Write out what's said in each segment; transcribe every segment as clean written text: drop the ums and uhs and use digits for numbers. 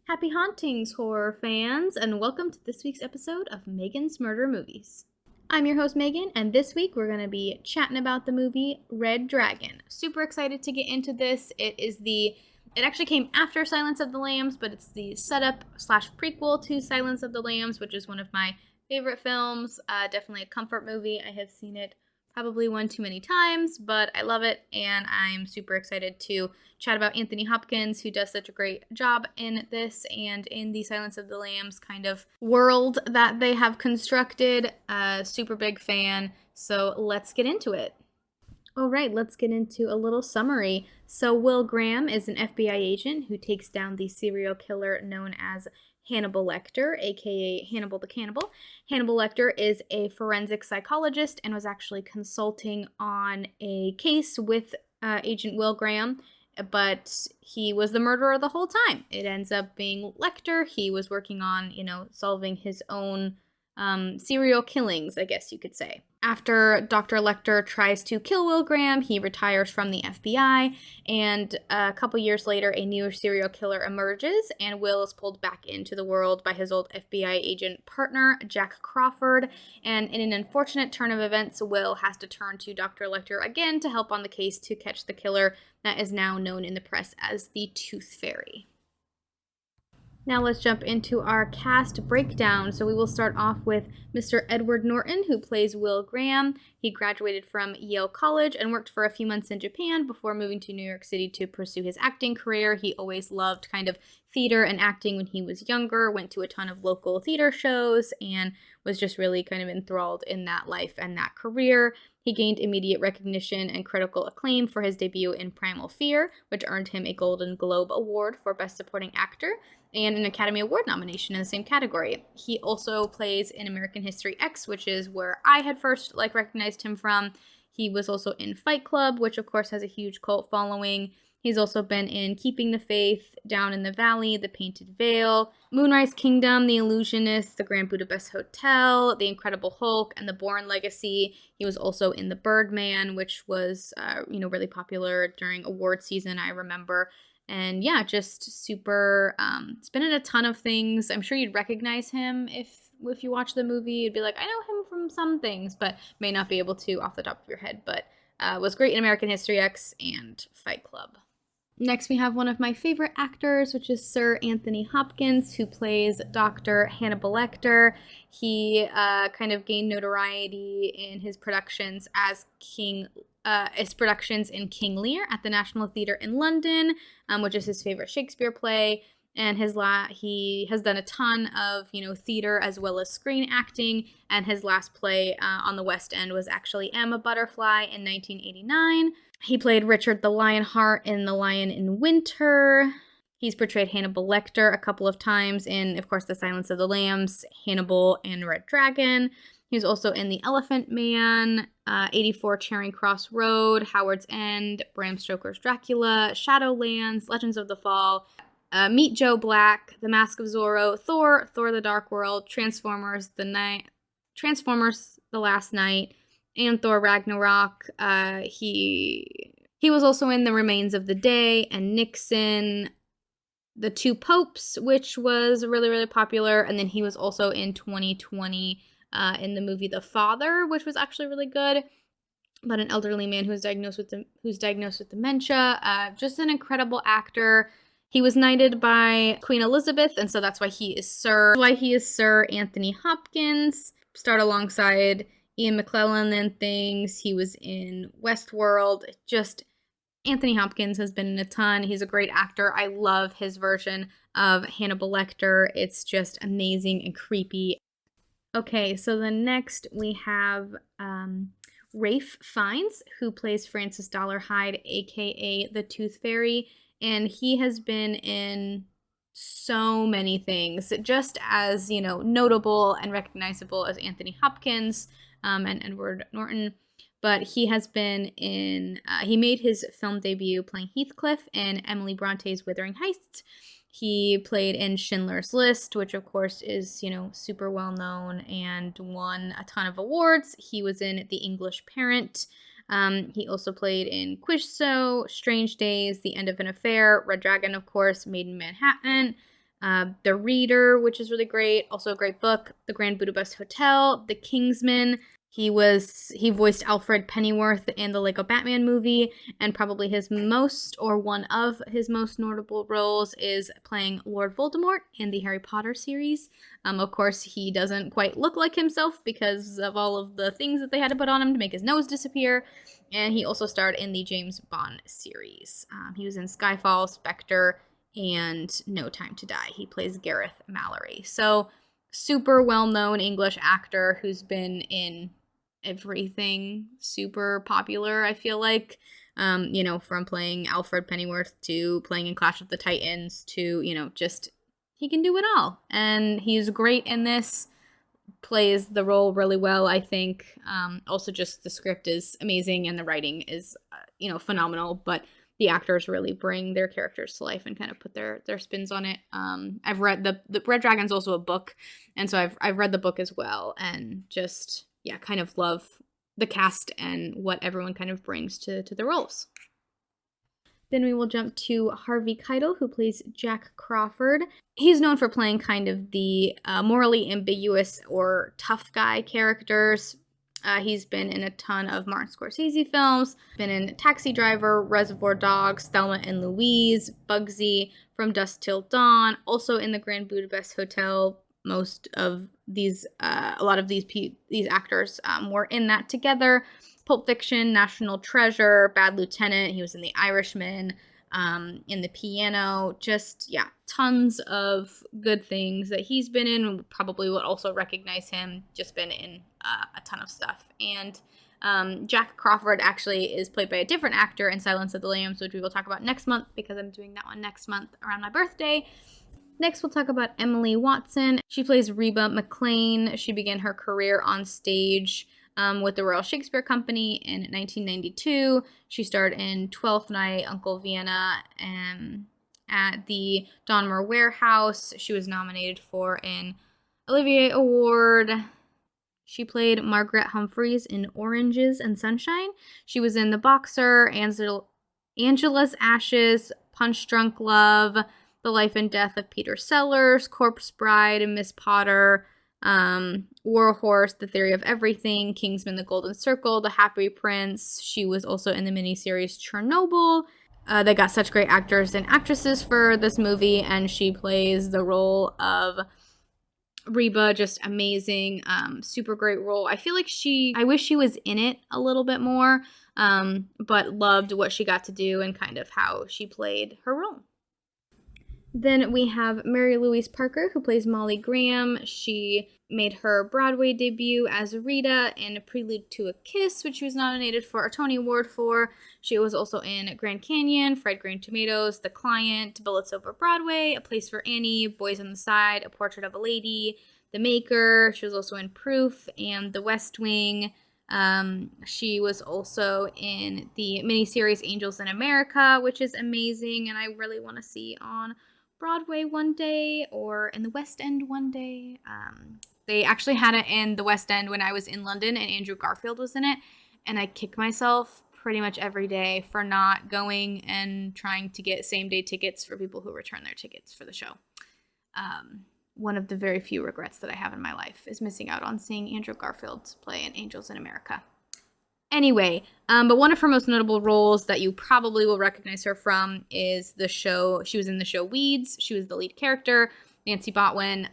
Happy hauntings, horror fans, and welcome to this week's episode of Megan's Murder Movies. I'm your host, Megan, and this week we're going to be chatting about the movie Red Dragon. Super excited to get into this. It actually came after Silence of the Lambs, but it's the setup slash prequel to Silence of the Lambs, which is one of my favorite films. Definitely a comfort movie. I have seen it probably one too many times, but I love it, and I'm super excited to chat about Anthony Hopkins, who does such a great job in this and in the Silence of the Lambs kind of world that they have constructed. Super big fan, so let's get into it. All right, let's get into a little summary. So Will Graham is an FBI agent who takes down the serial killer known as Hannibal Lecter, aka Hannibal the Cannibal. Hannibal Lecter is a forensic psychologist and was actually consulting on a case with Agent Will Graham, but he was the murderer the whole time. It ends up being Lecter. He was working on, solving his own serial killings, I guess you could say. After Dr. Lecter tries to kill Will Graham, he retires from the FBI, and a couple years later, a new serial killer emerges, and Will is pulled back into the world by his old FBI agent partner, Jack Crawford, and in an unfortunate turn of events, Will has to turn to Dr. Lecter again to help on the case to catch the killer that is now known in the press as the Tooth Fairy. Now let's jump into our cast breakdown. So we will start off with Mr. Edward Norton, who plays Will Graham. He graduated from Yale College and worked for a few months in Japan before moving to New York City to pursue his acting career. He always loved kind of theater and acting when he was younger, went to a ton of local theater shows, and was just really kind of enthralled in that life and that career. He gained immediate recognition and critical acclaim for his debut in Primal Fear, which earned him a Golden Globe Award for Best Supporting Actor and an Academy Award nomination in the same category. He also plays in American History X, which is where I had first recognized him from. He was also in Fight Club, which of course has a huge cult following. He's also been in Keeping the Faith, Down in the Valley, The Painted Veil, Moonrise Kingdom, The Illusionist, The Grand Budapest Hotel, The Incredible Hulk, and The Bourne Legacy. He was also in The Birdman, which was, really popular during award season, I remember. And yeah, just super, it's been in a ton of things. I'm sure you'd recognize him if you watch the movie. You'd be like, I know him from some things, but may not be able to off the top of your head. But was great in American History X and Fight Club. Next, we have one of my favorite actors, which is Sir Anthony Hopkins, who plays Dr. Hannibal Lecter. He kind of gained notoriety in his productions as his productions in King Lear at the National Theatre in London, which is his favorite Shakespeare play. And he has done a ton of, theater as well as screen acting. And his last play on the West End was actually Emma Butterfly in 1989. He played Richard the Lionheart in The Lion in Winter. He's portrayed Hannibal Lecter a couple of times in, of course, The Silence of the Lambs, Hannibal, and Red Dragon. He was also in The Elephant Man, 84 Charing Cross Road, Howard's End, Bram Stoker's Dracula, Shadowlands, Legends of the Fall, Meet Joe Black, The Mask of Zorro, Thor, Thor the Dark World, Transformers, The Last Night, and Thor Ragnarok. He was also in The Remains of the Day and Nixon, The Two Popes, which was really, really popular. And then he was also in 2020 in the movie The Father, which was actually really good, about an elderly man who's diagnosed with dementia. Just an incredible actor. He was knighted by Queen Elizabeth, and so that's why he is Sir Anthony Hopkins. Starred alongside Ian McKellen and things. He was in Westworld. Just Anthony Hopkins has been in a ton. He's a great actor. I love his version of Hannibal Lecter. It's just amazing and creepy. Okay, so then next we have Ralph Fiennes, who plays Francis Dollarhide, aka the Tooth Fairy, and he has been in so many things, just as, notable and recognizable as Anthony Hopkins and Edward Norton. But he has been in, he made his film debut playing Heathcliff in Emily Bronte's Wuthering Heights. He played in Schindler's List, which of course is, super well known and won a ton of awards. He was in The English Parent. He also played in Quiz Show, Strange Days, The End of an Affair, Red Dragon, of course, Made in Manhattan, The Reader, which is really great, also a great book. The Grand Budapest Hotel, The Kingsman. He voiced Alfred Pennyworth in the Lego Batman movie, and probably his most, or one of his most notable roles is playing Lord Voldemort in the Harry Potter series. Of course, he doesn't quite look like himself because of all of the things that they had to put on him to make his nose disappear. And he also starred in the James Bond series. He was in Skyfall, Spectre, and No Time to Die. He plays Gareth Mallory. So, super well-known English actor who's been in everything super popular, I feel like. From playing Alfred Pennyworth to playing in Clash of the Titans to, just he can do it all. And he's great in this, plays the role really well, I think. Also, just the script is amazing and the writing is, phenomenal. But the actors really bring their characters to life and kind of put their spins on it. I've read the Red Dragon's also a book, and so I've read the book as well, and just kind of love the cast and what everyone kind of brings to the roles. Then we will jump to Harvey Keitel, who plays Jack Crawford. He's known for playing kind of the morally ambiguous or tough guy characters. He's been in a ton of Martin Scorsese films, been in Taxi Driver, Reservoir Dogs, Thelma and Louise, Bugsy, From Dusk Till Dawn, also in the Grand Budapest Hotel. Most of these, a lot of these actors were in that together. Pulp Fiction, National Treasure, Bad Lieutenant, he was in The Irishman, in The Piano, tons of good things that he's been in. Probably would also recognize him, just been in a ton of stuff. And Jack Crawford actually is played by a different actor in Silence of the Lambs, which we will talk about next month because I'm doing that one next month around my birthday. Next, we'll talk about Emily Watson. She plays Reba McClane. She began her career on stage with the Royal Shakespeare Company in 1992. She starred in Twelfth Night, Uncle Vienna, and at the Donmar Warehouse. She was nominated for an Olivier Award. She played Margaret Humphreys in Oranges and Sunshine. She was in The Boxer, Angela's Ashes, Punch Drunk Love, The Life and Death of Peter Sellers, Corpse Bride and Miss Potter, War Horse, The Theory of Everything, Kingsman: The Golden Circle, The Happy Prince. She was also in the miniseries Chernobyl. They got such great actors and actresses for this movie, and she plays the role of Reba, just amazing, super great role. I feel like I wish she was in it a little bit more, but loved what she got to do and kind of how she played her role. Then we have Mary Louise Parker, who plays Molly Graham. She made her Broadway debut as Rita in A Prelude to a Kiss, which she was nominated for a Tony Award for. She was also in Grand Canyon, Fried Green Tomatoes, The Client, Bullets Over Broadway, A Place for Annie, Boys on the Side, A Portrait of a Lady, The Maker. She was also in Proof and The West Wing. She was also in the miniseries Angels in America, which is amazing, and I really want to see on Broadway one day or in the West End one day. They actually had it in the West End when I was in London, and Andrew Garfield was in it, and I kick myself pretty much every day for not going and trying to get same-day tickets for people who return their tickets for the show. One of the very few regrets that I have in my life is missing out on seeing Andrew Garfield play in Angels in America. Anyway, but one of her most notable roles that you probably will recognize her from is the show. She was in the show Weeds. She was the lead character, Nancy Botwin.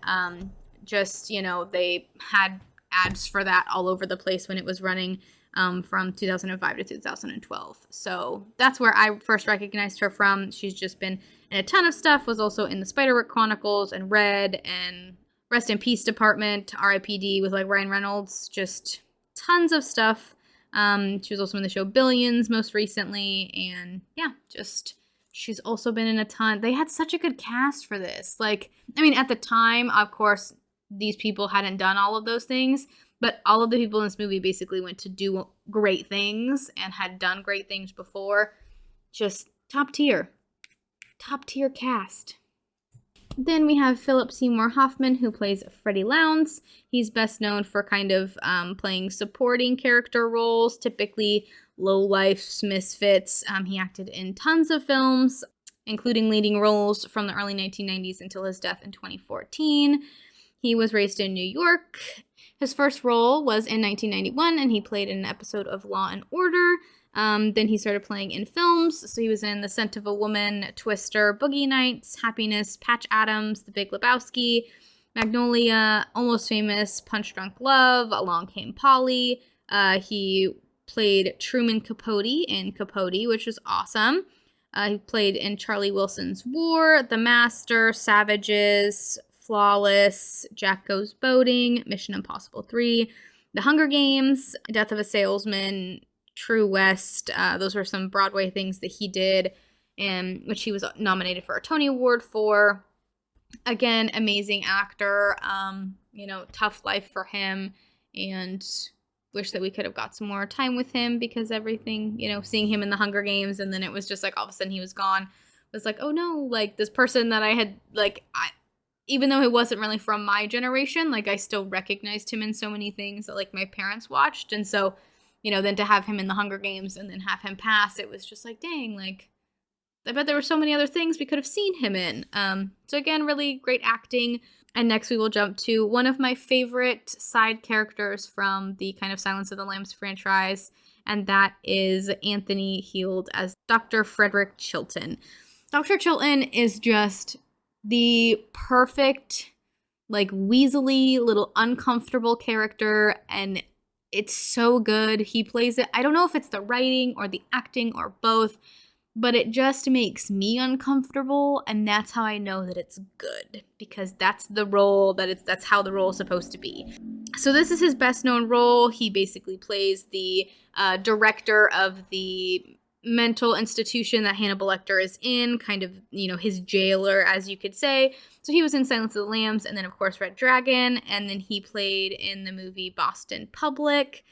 They had ads for that all over the place when it was running from 2005 to 2012. So that's where I first recognized her from. She's just been in a ton of stuff, was also in the Spiderwick Chronicles and Red and Rest in Peace Department, R.I.P.D. with Ryan Reynolds, just tons of stuff. She was also in the show Billions most recently, and she's also been in a ton. They had such a good cast for this. At the time, of course, these people hadn't done all of those things, but all of the people in this movie basically went to do great things and had done great things before. Just top tier cast. Then we have Philip Seymour Hoffman, who plays Freddie Lowndes. He's best known for kind of playing supporting character roles, typically low-life misfits. He acted in tons of films. including leading roles from the early 1990s until his death in 2014. He was raised in New York. His first role was in 1991, and he played in an episode of Law and Order. Then he started playing in films. So he was in The Scent of a Woman, Twister, Boogie Nights, Happiness, Patch Adams, The Big Lebowski, Magnolia, Almost Famous, Punch Drunk Love, Along Came Polly. He played Truman Capote in Capote, which was awesome. He played in Charlie Wilson's War, The Master, Savages, Flawless, Jack Goes Boating, Mission Impossible 3, The Hunger Games, Death of a Salesman, True West. Those were some Broadway things that he did, which he was nominated for a Tony Award for. Again, amazing actor. Tough life for him, and wish that we could have got some more time with him because everything, seeing him in the Hunger Games, and then it was just like all of a sudden he was gone. It was like, oh no, like this person that I had, even though he wasn't really from my generation, like I still recognized him in so many things that like my parents watched. And so, then to have him in the Hunger Games and then have him pass, it was just like, dang, like I bet there were so many other things we could have seen him in. So again, really great acting. And next we will jump to one of my favorite side characters from the kind of Silence of the Lambs franchise, and that is Anthony Heald as Dr. Frederick Chilton. Dr. Chilton is just the perfect, like, weaselly, little uncomfortable character, and it's so good. He plays it. I don't know if it's the writing or the acting or both, but it just makes me uncomfortable, and that's how I know that it's good, because that's the role that's how the role is supposed to be. So this is his best known role. He basically plays the director of the mental institution that Hannibal Lecter is in, kind of, his jailer, as you could say. So he was in Silence of the Lambs, and then of course Red Dragon, and then he played in the movie Boston Public.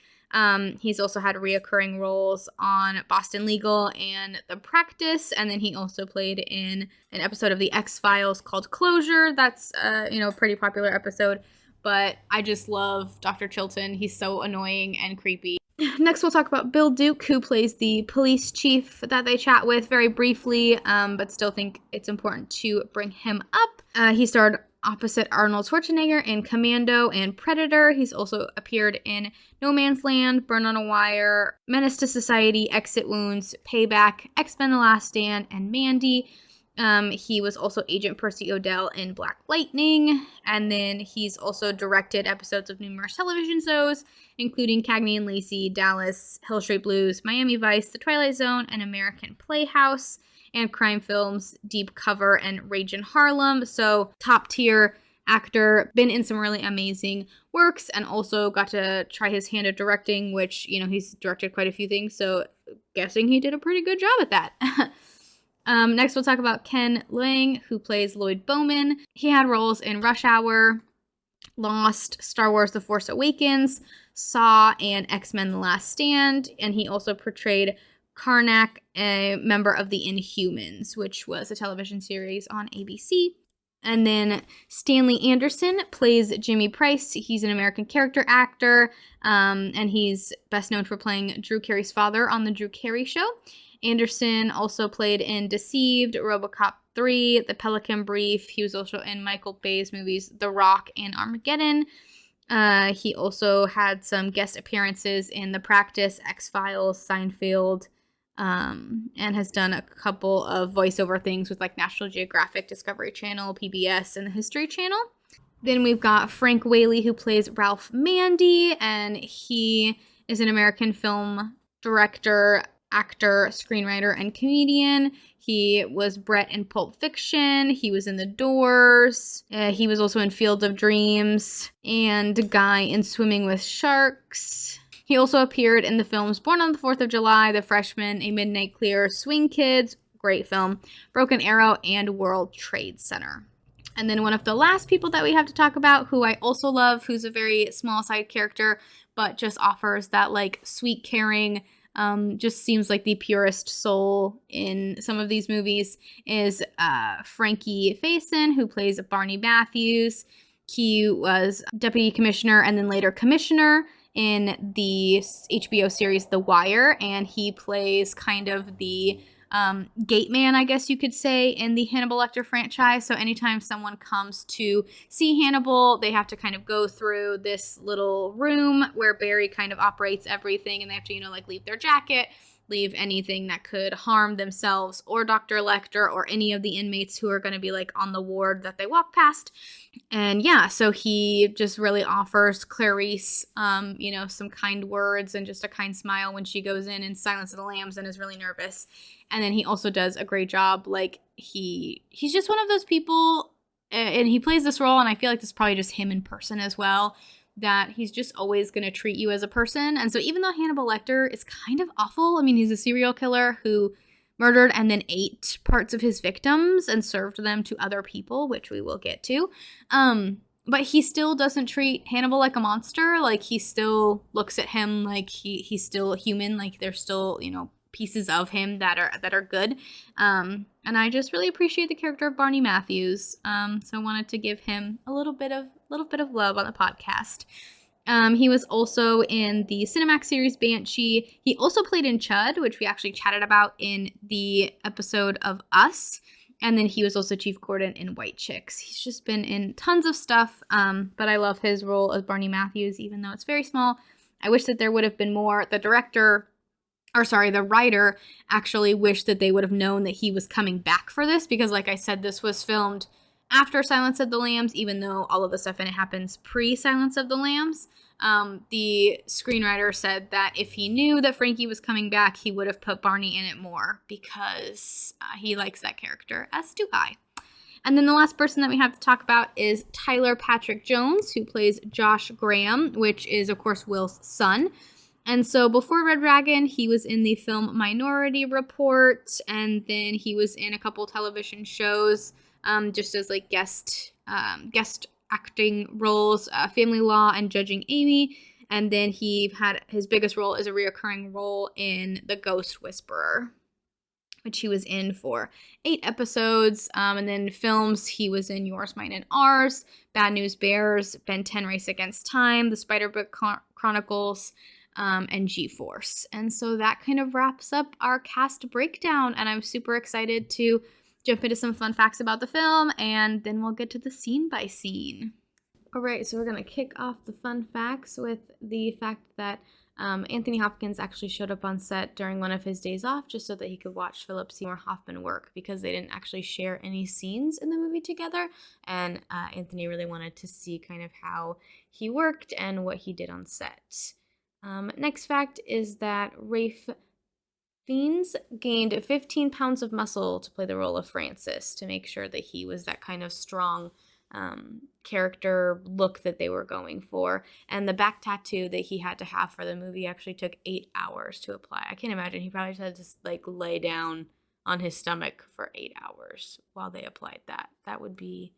He's also had reoccurring roles on Boston Legal and The Practice, and then he also played in an episode of The X-Files called Closure. That's, a pretty popular episode, but I just love Dr. Chilton. He's so annoying and creepy. Next, we'll talk about Bill Duke, who plays the police chief that they chat with very briefly, but still think it's important to bring him up. He starred opposite Arnold Schwarzenegger in Commando and Predator. He's also appeared in No Man's Land, Burn on a Wire, Menace to Society, Exit Wounds, Payback, X-Men The Last Stand, and Mandy. He was also Agent Percy O'Dell in Black Lightning, and then he's also directed episodes of numerous television shows, including Cagney and Lacey, Dallas, Hill Street Blues, Miami Vice, The Twilight Zone, and American Playhouse, and crime films Deep Cover and Rage in Harlem. So top tier actor, been in some really amazing works, and also got to try his hand at directing, which, he's directed quite a few things, so guessing he did a pretty good job at that. Next, we'll talk about Ken Leung, who plays Lloyd Bowman. He had roles in Rush Hour, Lost, Star Wars The Force Awakens, Saw, and X-Men The Last Stand, and he also portrayed Karnak, a member of the Inhumans, which was a television series on ABC. And then Stanley Anderson plays Jimmy Price. He's an American character actor, and he's best known for playing Drew Carey's father on The Drew Carey Show. Anderson also played in Deceived, RoboCop 3, The Pelican Brief. He was also in Michael Bay's movies The Rock and Armageddon. He also had some guest appearances in The Practice, X-Files, Seinfeld, and has done a couple of voiceover things with like National Geographic, Discovery Channel, PBS, and the History Channel. Then we've got Frank Whaley, who plays Ralph Mandy, and he is an American film director, actor, screenwriter, and comedian. He was Brett in Pulp Fiction. He was in The Doors. He was also in Field of Dreams and Guy in Swimming with Sharks. He also appeared in the films Born on the 4th of July, The Freshman, A Midnight Clear, Swing Kids, great film, Broken Arrow, and World Trade Center. And then one of the last people that we have to talk about, who I also love, who's a very small side character, but just offers that like sweet, caring, just seems like the purest soul in some of these movies, is Frankie Faison, who plays Barney Matthews. He was deputy commissioner and then later commissioner in the HBO series The Wire, and he plays kind of the gate man, I guess you could say, in the Hannibal Lecter franchise. So anytime someone comes to see Hannibal, they have to kind of go through this little room where Barry kind of operates everything, and they have to, like leave their jacket, leave anything that could harm themselves or Dr. Lecter or any of the inmates who are going to be like on the ward that they walk past. And yeah, so he just really offers Clarice, some kind words and just a kind smile when she goes in Silence of the Lambs and is really nervous. And then he also does a great job. Like he's just one of those people, and he plays this role, and I feel like this is probably just him in person as well, that he's just always going to treat you as a person. And so even though Hannibal Lecter is kind of awful, I mean, he's a serial killer who murdered and then ate parts of his victims and served them to other people, which we will get to. But he still doesn't treat Hannibal like a monster. Like, he still looks at him like he's still human. Like, there's still, pieces of him that are good. And I just really appreciate the character of Barney Matthews. So I wanted to give him a little bit of love on the podcast. He was also in the Cinemax series Banshee. He also played in Chud, which we actually chatted about in the episode of Us. And then he was also Chief Gordon in White Chicks. He's just been in tons of stuff, but I love his role as Barney Matthews, even though it's very small. I wish that there would have been more. The writer actually wished that they would have known that he was coming back for this, because like I said, this was filmed after Silence of the Lambs, even though all of the stuff in it happens pre-Silence of the Lambs. The screenwriter said that if he knew that Frankie was coming back, he would have put Barney in it more, because he likes that character, as do I. And then the last person that we have to talk about is Tyler Patrick Jones, who plays Josh Graham, which is, of course, Will's son. And so before Red Dragon, he was in the film Minority Report, and then he was in a couple television shows, just as like guest acting roles, Family Law and Judging Amy. And then he had his biggest role as a reoccurring role in The Ghost Whisperer, which he was in for 8 episodes. And then films, he was in Yours, Mine, and Ours, Bad News Bears, Ben 10 Race Against Time, The Spider-Book Chronicles, and G-Force. And so that kind of wraps up our cast breakdown, and I'm super excited to jump into some fun facts about the film, and then we'll get to the scene by scene. All right, so we're going to kick off the fun facts with the fact that Anthony Hopkins actually showed up on set during one of his days off just so that he could watch Philip Seymour Hoffman work, because they didn't actually share any scenes in the movie together, and Anthony really wanted to see kind of how he worked and what he did on set. Next fact is that Ralph Fiennes gained 15 pounds of muscle to play the role of Francis, to make sure that he was that kind of strong character look that they were going for. And the back tattoo that he had to have for the movie actually took 8 hours to apply. I can't imagine. He probably just had to like lay down on his stomach for 8 hours while they applied that. That would be,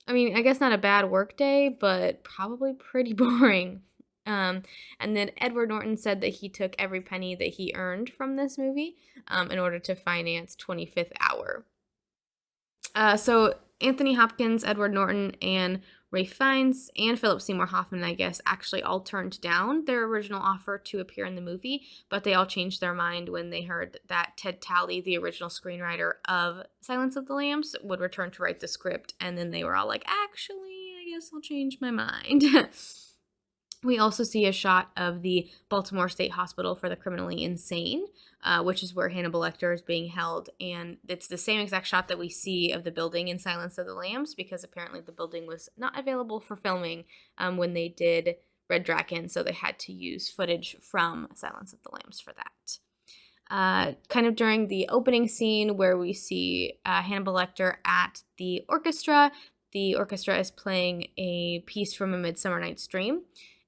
I mean, I guess not a bad work day, but probably pretty boring. And then Edward Norton said that he took every penny that he earned from this movie in order to finance 25th Hour. So Anthony Hopkins, Edward Norton, and Ralph Fiennes, and Philip Seymour Hoffman, I guess, actually all turned down their original offer to appear in the movie, but they all changed their mind when they heard that Ted Talley, the original screenwriter of Silence of the Lambs, would return to write the script, and then they were all like, actually, I guess I'll change my mind. We also see a shot of the Baltimore State Hospital for the Criminally Insane, which is where Hannibal Lecter is being held. And it's the same exact shot that we see of the building in Silence of the Lambs, because apparently the building was not available for filming when they did Red Dragon, so they had to use footage from Silence of the Lambs for that. Kind of during the opening scene where we see Hannibal Lecter at the orchestra is playing a piece from A Midsummer Night's Dream.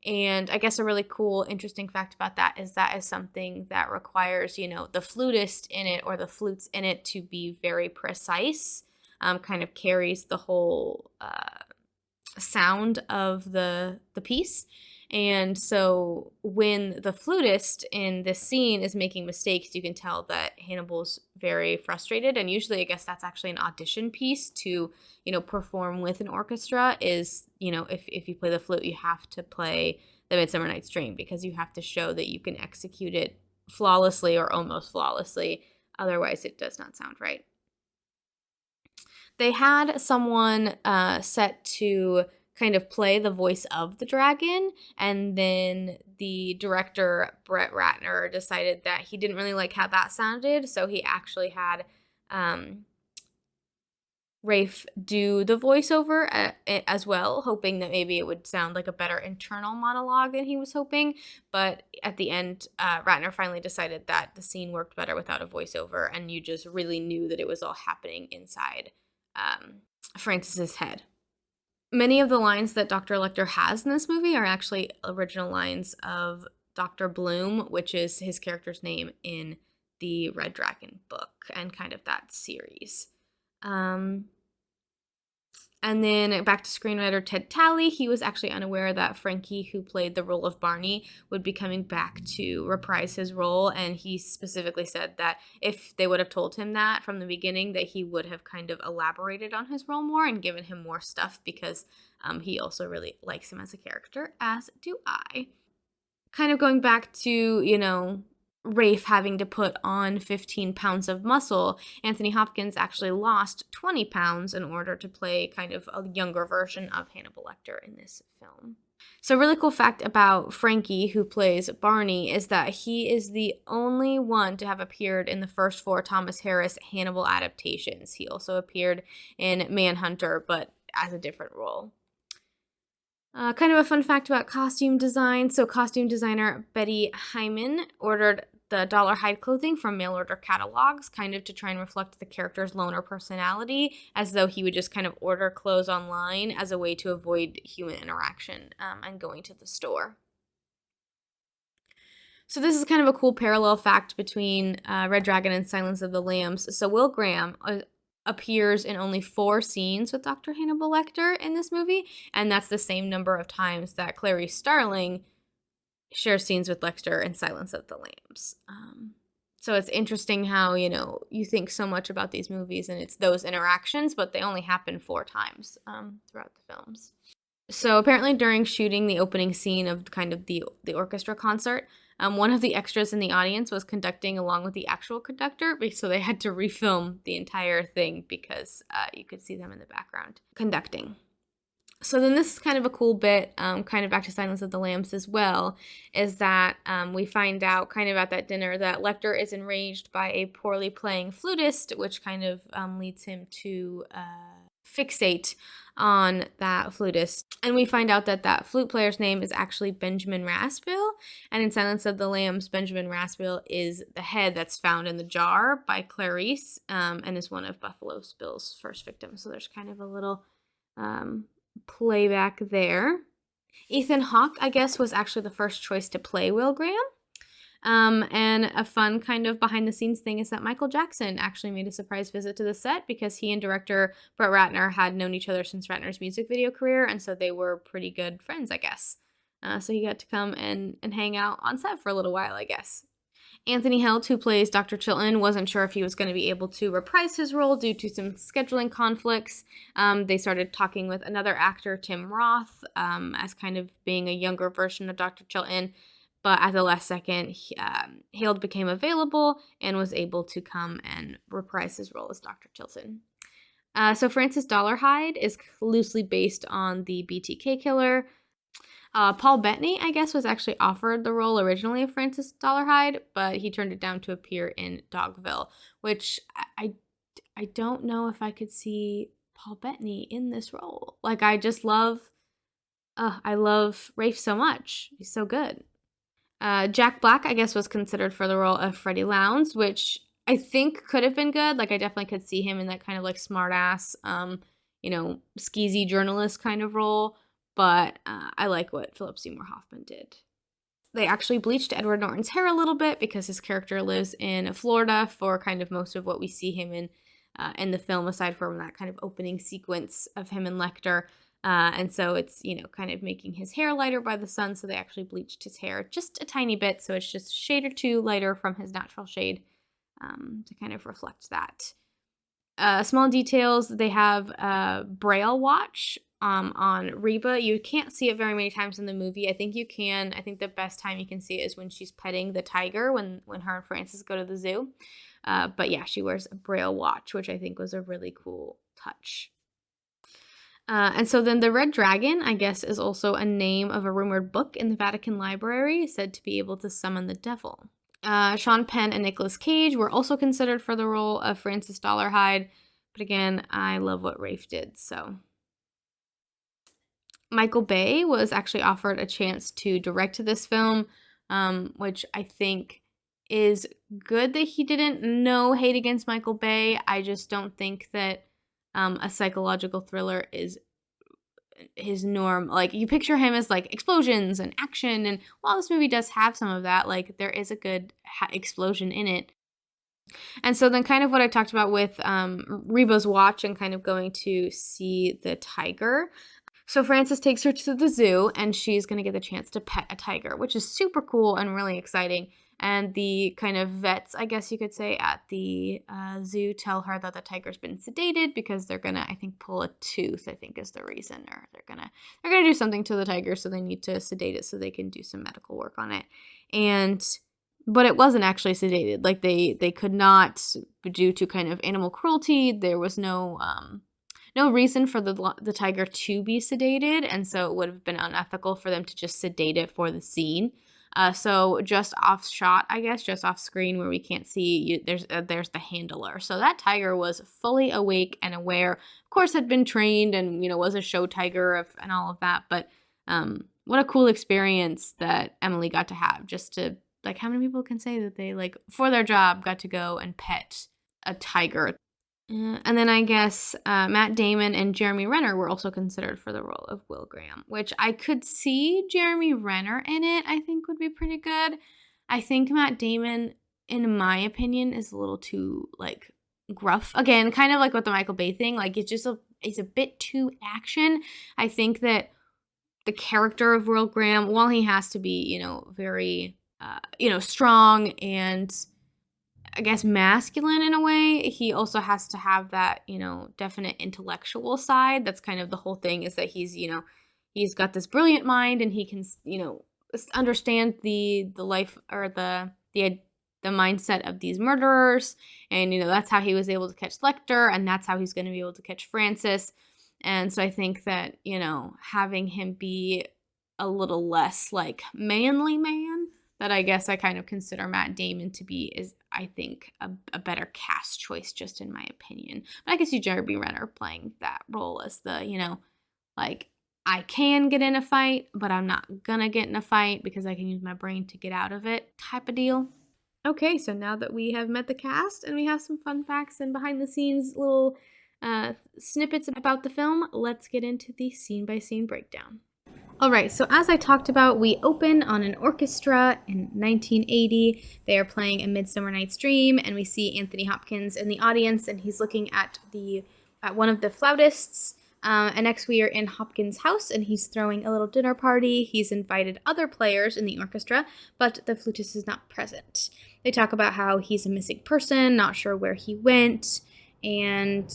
And I guess a really cool, interesting fact about that is something that requires, the flutist in it, or the flutes in it, to be very precise, kind of carries the whole sound of the piece. And so when the flutist in this scene is making mistakes, you can tell that Hannibal's very frustrated. And usually, I guess that's actually an audition piece to, perform with an orchestra is, if you play the flute, you have to play The Midsummer Night's Dream, because you have to show that you can execute it flawlessly or almost flawlessly Otherwise, it does not sound right. They had someone set to kind of play the voice of the dragon, and then the director, Brett Ratner, decided that he didn't really like how that sounded, so he actually had Rafe do the voiceover as well, hoping that maybe it would sound like a better internal monologue than he was hoping. But at the end, Ratner finally decided that the scene worked better without a voiceover, and you just really knew that it was all happening inside Francis's head. Many of the lines that Dr. Lecter has in this movie are actually original lines of Dr. Bloom, which is his character's name in the Red Dragon book and kind of that series. And then back to screenwriter Ted Talley. He was actually unaware that Frankie, who played the role of Barney, would be coming back to reprise his role. And he specifically said that if they would have told him that from the beginning, that he would have kind of elaborated on his role more and given him more stuff, because he also really likes him as a character, as do I. Kind of going back to, Rafe having to put on 15 pounds of muscle, Anthony Hopkins actually lost 20 pounds in order to play kind of a younger version of Hannibal Lecter in this film. So a really cool fact about Frankie, who plays Barney, is that he is the only one to have appeared in the first 4 Thomas Harris Hannibal adaptations. He also appeared in Manhunter, but as a different role. Kind of a fun fact about costume design. So costume designer Betty Hyman ordered the Dollar Hide clothing from mail order catalogs, kind of to try and reflect the character's loner personality, as though he would just kind of order clothes online as a way to avoid human interaction and going to the store. So this is kind of a cool parallel fact between Red Dragon and Silence of the Lambs. So Will Graham appears in only 4 scenes with Dr. Hannibal Lecter in this movie, and that's the same number of times that Clarice Starling shares scenes with Lecter in Silence of the Lambs. So it's interesting how, you think so much about these movies and it's those interactions, but they only happen 4 times throughout the films. So apparently during shooting the opening scene of kind of the orchestra concert, one of the extras in the audience was conducting along with the actual conductor, so they had to refilm the entire thing because you could see them in the background conducting. So then this is kind of a cool bit, kind of back to Silence of the Lambs as well, is that we find out kind of at that dinner that Lecter is enraged by a poorly playing flutist, which kind of leads him to fixate on that flutist. And we find out that that flute player's name is actually Benjamin Raspill. And in Silence of the Lambs, Benjamin Raspill is the head that's found in the jar by Clarice and is one of Buffalo Bill's first victims. So there's kind of a little playback there. Ethan Hawke, I guess, was actually the first choice to play Will Graham. And a fun kind of behind the scenes thing is that Michael Jackson actually made a surprise visit to the set because he and director Brett Ratner had known each other since Ratner's music video career, and so they were pretty good friends, I guess. So he got to come and hang out on set for a little while, I guess. Anthony Helt, who plays Dr. Chilton, wasn't sure if he was going to be able to reprise his role due to some scheduling conflicts. They started talking with another actor, Tim Roth, as kind of being a younger version of Dr. Chilton. But at the last second, Held became available and was able to come and reprise his role as Dr. Chilton. So Francis Dollarhide is loosely based on the BTK killer. Paul Bettany, I guess, was actually offered the role originally of Francis Dollarhide, but he turned it down to appear in Dogville, which I don't know if I could see Paul Bettany in this role. Like, I love Rafe so much. He's so good. Jack Black, I guess, was considered for the role of Freddie Lowndes, which I think could have been good. Like, I definitely could see him in that kind of like smart-ass, skeezy journalist kind of role. But I like what Philip Seymour Hoffman did. They actually bleached Edward Norton's hair a little bit because his character lives in Florida for kind of most of what we see him in the film, aside from that kind of opening sequence of him and Lecter. And so it's, kind of making his hair lighter by the sun. So they actually bleached his hair just a tiny bit. So it's just a shade or 2 lighter from his natural shade to kind of reflect that. Small details, they have Braille watch on Reba. You can't see it very many times in the movie. I think you can. I think the best time you can see it is when she's petting the tiger when her and Francis go to the zoo. But yeah, she wears a Braille watch, which I think was a really cool touch. And so then the Red Dragon, I guess, is also a name of a rumored book in the Vatican Library, said to be able to summon the devil. Sean Penn and Nicolas Cage were also considered for the role of Francis Dollarhide, but again, I love what Rafe did, so. Michael Bay was actually offered a chance to direct this film, which I think is good that he didn't. No hate against Michael Bay. I just don't think that a psychological thriller is his norm. Like, you picture him as like explosions and action, and while this movie does have some of that, like there is a good explosion in it. And so then kind of what I talked about with Reba's watch and kind of going to see the tiger. So Frances takes her to the zoo, and she's going to get the chance to pet a tiger, which is super cool and really exciting. And the kind of vets, I guess you could say, at the zoo tell her that the tiger's been sedated because they're going to, I think, pull a tooth, I think is the reason. Or they're going to do something to the tiger, so they need to sedate it so they can do some medical work on it. But it wasn't actually sedated. Like, they could not, due to kind of animal cruelty, there was no reason for the tiger to be sedated, and so it would have been unethical for them to just sedate it for the scene. So just off shot, I guess, just off screen where we can't see, there's the handler. So that tiger was fully awake and aware. Of course, had been trained and, was a show tiger and all of that. But what a cool experience that Emily got to have, just to, like, how many people can say that they, like, for their job got to go and pet a tiger? And then I guess Matt Damon and Jeremy Renner were also considered for the role of Will Graham, which I could see Jeremy Renner in it, I think would be pretty good. I think Matt Damon, in my opinion, is a little too, like, gruff. Again, kind of like with the Michael Bay thing, like, it's a bit too action. I think that the character of Will Graham, while he has to be, very, strong and, I guess, masculine in a way, he also has to have that, definite intellectual side. That's kind of the whole thing, is that he's got this brilliant mind, and he can, understand the life, or the mindset of these murderers. And, that's how he was able to catch Lecter, and that's how he's going to be able to catch Francis. And so I think that, having him be a little less, like, manly man, that I guess I kind of consider Matt Damon to be, is, I think, a better cast choice, just in my opinion. But I can see Jeremy Renner playing that role as the, like, I can get in a fight, but I'm not gonna get in a fight because I can use my brain to get out of it type of deal. Okay, so now that we have met the cast and we have some fun facts and behind the scenes little snippets about the film, let's get into the scene-by-scene breakdown. Alright, so as I talked about, we open on an orchestra in 1980. They are playing A Midsummer Night's Dream, and we see Anthony Hopkins in the audience, and he's looking at one of the flautists. And next we are in Hopkins' house, and he's throwing a little dinner party. He's invited other players in the orchestra, but the flutist is not present. They talk about how he's a missing person, not sure where he went, and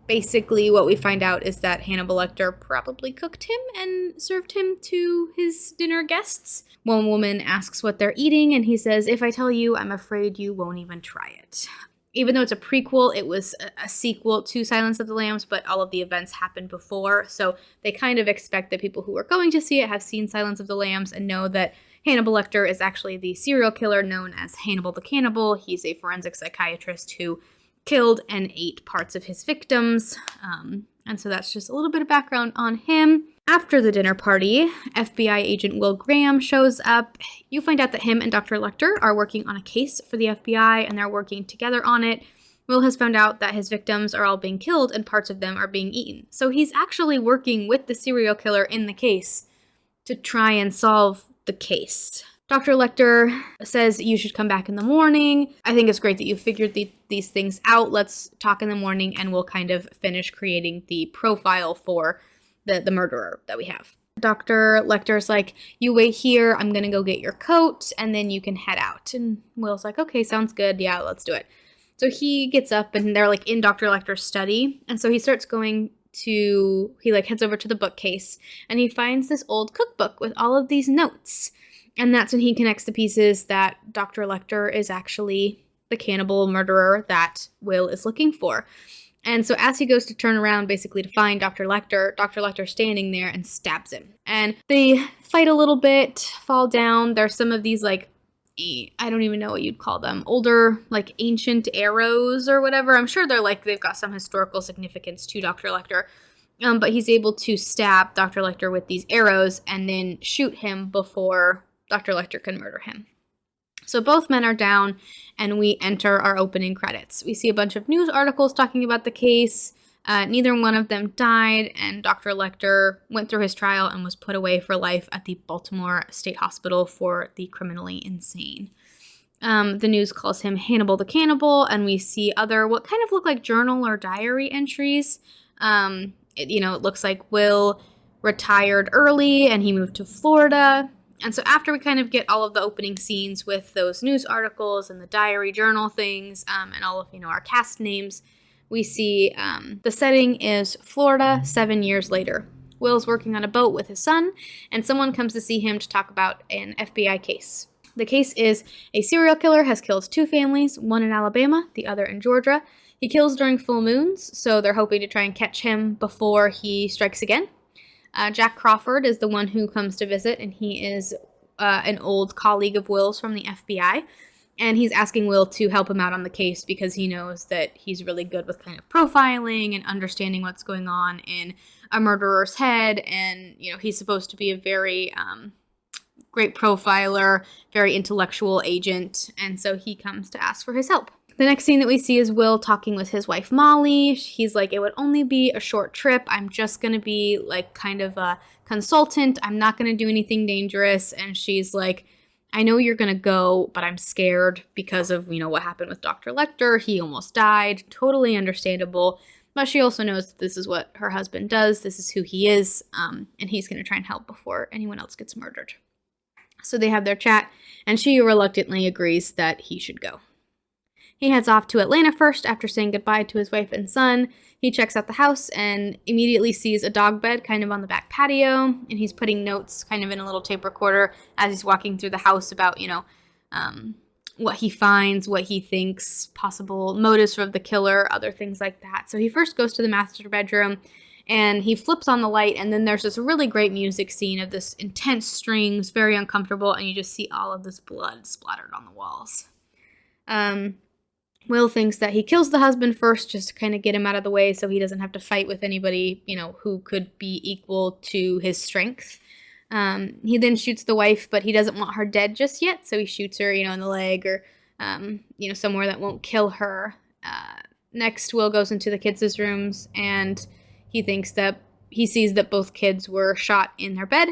basically what we find out is that Hannibal Lecter probably cooked him and served him to his dinner guests. One woman asks what they're eating, and he says, "If I tell you, I'm afraid you won't even try it." Even though it's a prequel, it was a sequel to Silence of the Lambs, but all of the events happened before, so they kind of expect that people who are going to see it have seen Silence of the Lambs and know that Hannibal Lecter is actually the serial killer known as Hannibal the Cannibal. He's a forensic psychiatrist who killed and ate parts of his victims, and so that's just a little bit of background on him. After the dinner party, FBI agent Will Graham shows up. You find out that him and Dr. Lecter are working on a case for the FBI, and they're working together on it. Will has found out that his victims are all being killed and parts of them are being eaten. So he's actually working with the serial killer in the case to try and solve the case. Dr. Lecter says you should come back in the morning. I think it's great that you figured these things out. Let's talk in the morning, and we'll kind of finish creating the profile for the murderer that we have. Dr. Lecter's like, "You wait here. I'm going to go get your coat, and then you can head out." And Will's like, "Okay, sounds good. Yeah, let's do it." So he gets up, and they're like in Dr. Lecter's study. And so he starts heads over to the bookcase, and he finds this old cookbook with all of these notes. And that's when he connects the pieces that Dr. Lecter is actually the cannibal murderer that Will is looking for. And so as he goes to turn around basically to find Dr. Lecter's standing there and stabs him. And they fight a little bit, fall down. There's some of these, like, I don't even know what you'd call them, older, like, ancient arrows or whatever. I'm sure they've got some historical significance to Dr. Lecter. But he's able to stab Dr. Lecter with these arrows and then shoot him before Dr. Lecter can murder him. So both men are down, and we enter our opening credits. We see a bunch of news articles talking about the case. Neither one of them died, and Dr. Lecter went through his trial and was put away for life at the Baltimore State Hospital for the criminally insane. The news calls him Hannibal the Cannibal, and we see other what kind of look like journal or diary entries. It looks like Will retired early, and he moved to Florida. And so after we kind of get all of the opening scenes with those news articles and the diary journal things and all of, our cast names, we see the setting is Florida 7 years later. Will's working on a boat with his son, and someone comes to see him to talk about an FBI case. The case is a serial killer has killed 2 families, one in Alabama, the other in Georgia. He kills during full moons, so they're hoping to try and catch him before he strikes again. Jack Crawford is the one who comes to visit, and he is an old colleague of Will's from the FBI, and he's asking Will to help him out on the case because he knows that he's really good with kind of profiling and understanding what's going on in a murderer's head, and, he's supposed to be a very great profiler, very intellectual agent, and so he comes to ask for his help. The next scene that we see is Will talking with his wife, Molly. He's like, it would only be a short trip. I'm just going to be like kind of a consultant. I'm not going to do anything dangerous. And she's like, I know you're going to go, but I'm scared because of, what happened with Dr. Lecter. He almost died. Totally understandable. But she also knows that this is what her husband does. This is who he is. And he's going to try and help before anyone else gets murdered. So they have their chat, and she reluctantly agrees that he should go. He heads off to Atlanta first after saying goodbye to his wife and son. He checks out the house and immediately sees a dog bed kind of on the back patio, and he's putting notes kind of in a little tape recorder as he's walking through the house about, what he finds, what he thinks, possible motives for the killer, other things like that. So he first goes to the master bedroom, and he flips on the light, and then there's this really great music scene of this intense strings, very uncomfortable, and you just see all of this blood splattered on the walls. Will thinks that he kills the husband first just to kind of get him out of the way so he doesn't have to fight with anybody, who could be equal to his strength. He then shoots the wife, but he doesn't want her dead just yet, so he shoots her, in the leg or, somewhere that won't kill her. Next, Will goes into the kids' rooms, and he sees that both kids were shot in their bed,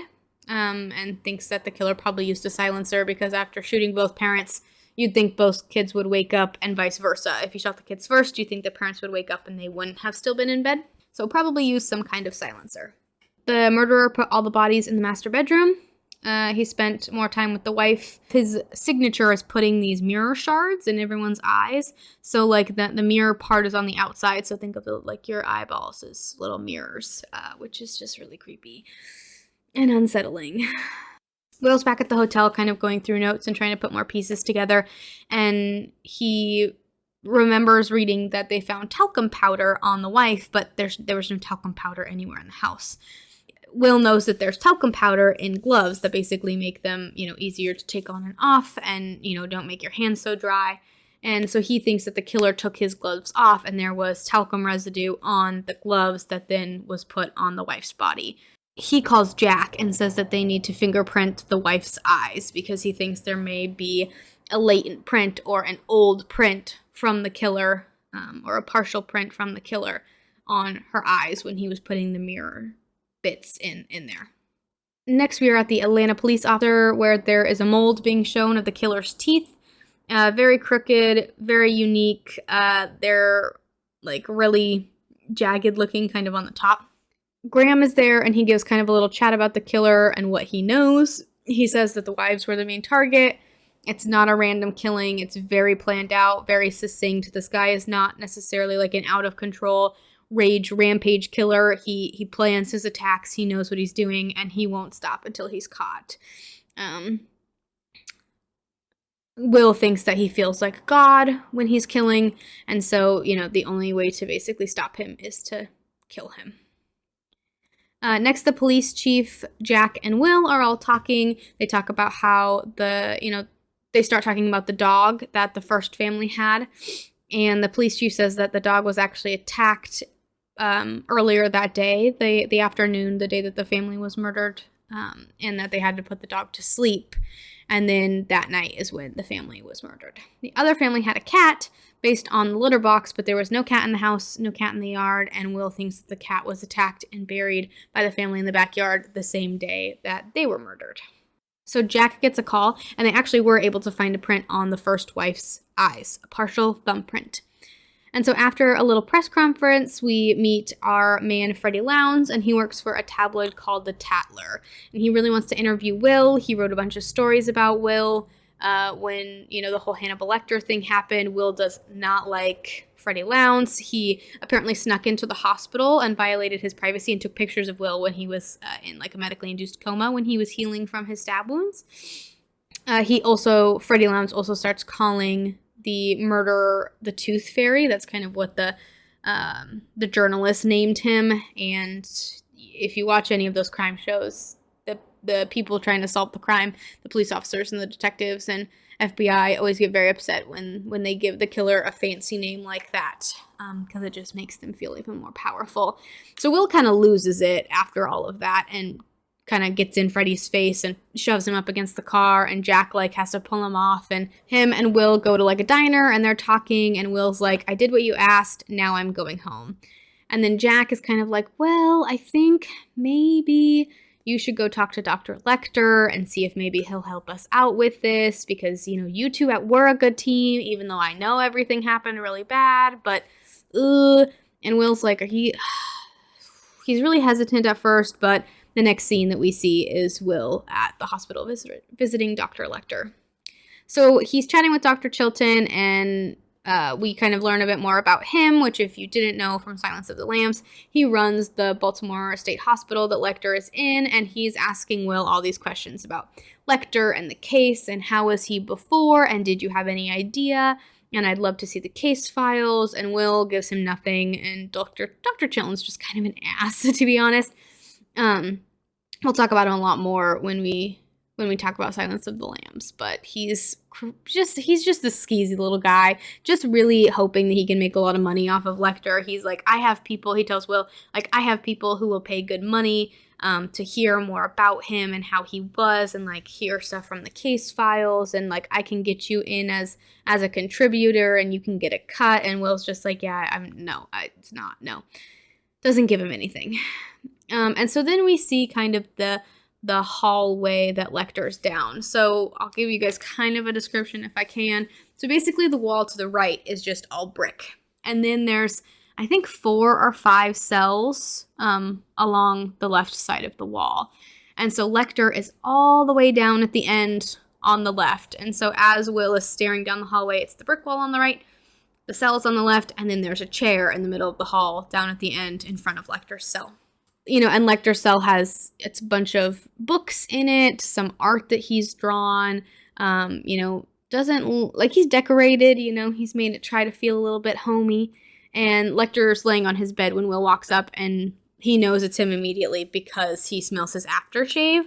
and thinks that the killer probably used a silencer because after shooting both parents, you'd think both kids would wake up and vice versa. If you shot the kids first, you think the parents would wake up and they wouldn't have still been in bed. So probably used some kind of silencer. The murderer put all the bodies in the master bedroom. He spent more time with the wife. His signature is putting these mirror shards in everyone's eyes. So like the mirror part is on the outside. So think of it like your eyeballs as little mirrors, which is just really creepy and unsettling. Will's back at the hotel kind of going through notes and trying to put more pieces together, and he remembers reading that they found talcum powder on the wife, but there was no talcum powder anywhere in the house. Will knows that there's talcum powder in gloves that basically make them, easier to take on and off and, don't make your hands so dry. And so he thinks that the killer took his gloves off and there was talcum residue on the gloves that then was put on the wife's body. He calls Jack and says that they need to fingerprint the wife's eyes because he thinks there may be a latent print or an old print from the killer, or a partial print from the killer on her eyes when he was putting the mirror bits in there. Next, we are at the Atlanta police officer where there is a mold being shown of the killer's teeth. Very crooked, very unique. They're like really jagged looking kind of on the top. Graham is there, and he gives kind of a little chat about the killer and what he knows. He says that the wives were the main target. It's not a random killing. It's very planned out, very succinct. This guy is not necessarily like an out-of-control rampage killer. He plans his attacks. He knows what he's doing, and he won't stop until he's caught. Will thinks that he feels like God when he's killing, and so, the only way to basically stop him is to kill him. Next, the police chief, Jack and Will, are all talking. They talk about how they start talking about the dog that the first family had. And the police chief says that the dog was actually attacked earlier that day, the afternoon, the day that the family was murdered, and that they had to put the dog to sleep. And then that night is when the family was murdered. The other family had a cat based on the litter box, but there was no cat in the house, no cat in the yard, and Will thinks that the cat was attacked and buried by the family in the backyard the same day that they were murdered. So Jack gets a call, and they actually were able to find a print on the first wife's eyes, a partial thumbprint. And so after a little press conference, we meet our man, Freddie Lowndes, and he works for a tabloid called The Tatler. And he really wants to interview Will. He wrote a bunch of stories about Will. When, the whole Hannibal Lecter thing happened, Will does not like Freddie Lowndes. He apparently snuck into the hospital and violated his privacy and took pictures of Will when he was in like a medically induced coma when he was healing from his stab wounds. Freddie Lowndes also starts calling the murderer the Tooth Fairy. That's kind of what the journalist named him. And if you watch any of those crime shows, the people trying to solve the crime, the police officers and the detectives and FBI always get very upset when they give the killer a fancy name like that, because it just makes them feel even more powerful. So Will kind of loses it after all of that and kind of gets in Freddie's face and shoves him up against the car, and Jack has to pull him off, and him and Will go to a diner and they're talking, and Will's like, I did what you asked, now I'm going home. And then Jack is kind of like, well, I think maybe you should go talk to Dr. Lecter and see if maybe he'll help us out with this, because, you two were a good team, even though I know everything happened really bad, but, and Will's like, he's really hesitant at first, but the next scene that we see is Will at the hospital visiting Dr. Lecter. So he's chatting with Dr. Chilton, and we kind of learn a bit more about him, which if you didn't know from Silence of the Lambs, he runs the Baltimore State Hospital that Lecter is in, and he's asking Will all these questions about Lecter and the case, and how was he before, and did you have any idea, and I'd love to see the case files, and Will gives him nothing, and Dr. Chilton's just kind of an ass, to be honest. We'll talk about him a lot more when we talk about Silence of the Lambs, but he's just this skeezy little guy, just really hoping that he can make a lot of money off of Lecter. He's like, he tells Will, I have people who will pay good money to hear more about him and how he was, and hear stuff from the case files, and I can get you in as a contributor and you can get a cut. And Will's just like, yeah, it's not, no. Doesn't give him anything. And so then we see kind of the hallway that Lecter's down. So I'll give you guys kind of a description if I can. So basically the wall to the right is just all brick. And then there's, I think, 4 or 5 cells along the left side of the wall. And so Lecter is all the way down at the end on the left. And so as Will is staring down the hallway, it's the brick wall on the right, the cells on the left, and then there's a chair in the middle of the hall down at the end in front of Lecter's cell. And Lecter's cell it's a bunch of books in it, some art that he's drawn, doesn't, he's decorated, he's made it try to feel a little bit homey. And Lecter's laying on his bed when Will walks up, and he knows it's him immediately because he smells his aftershave,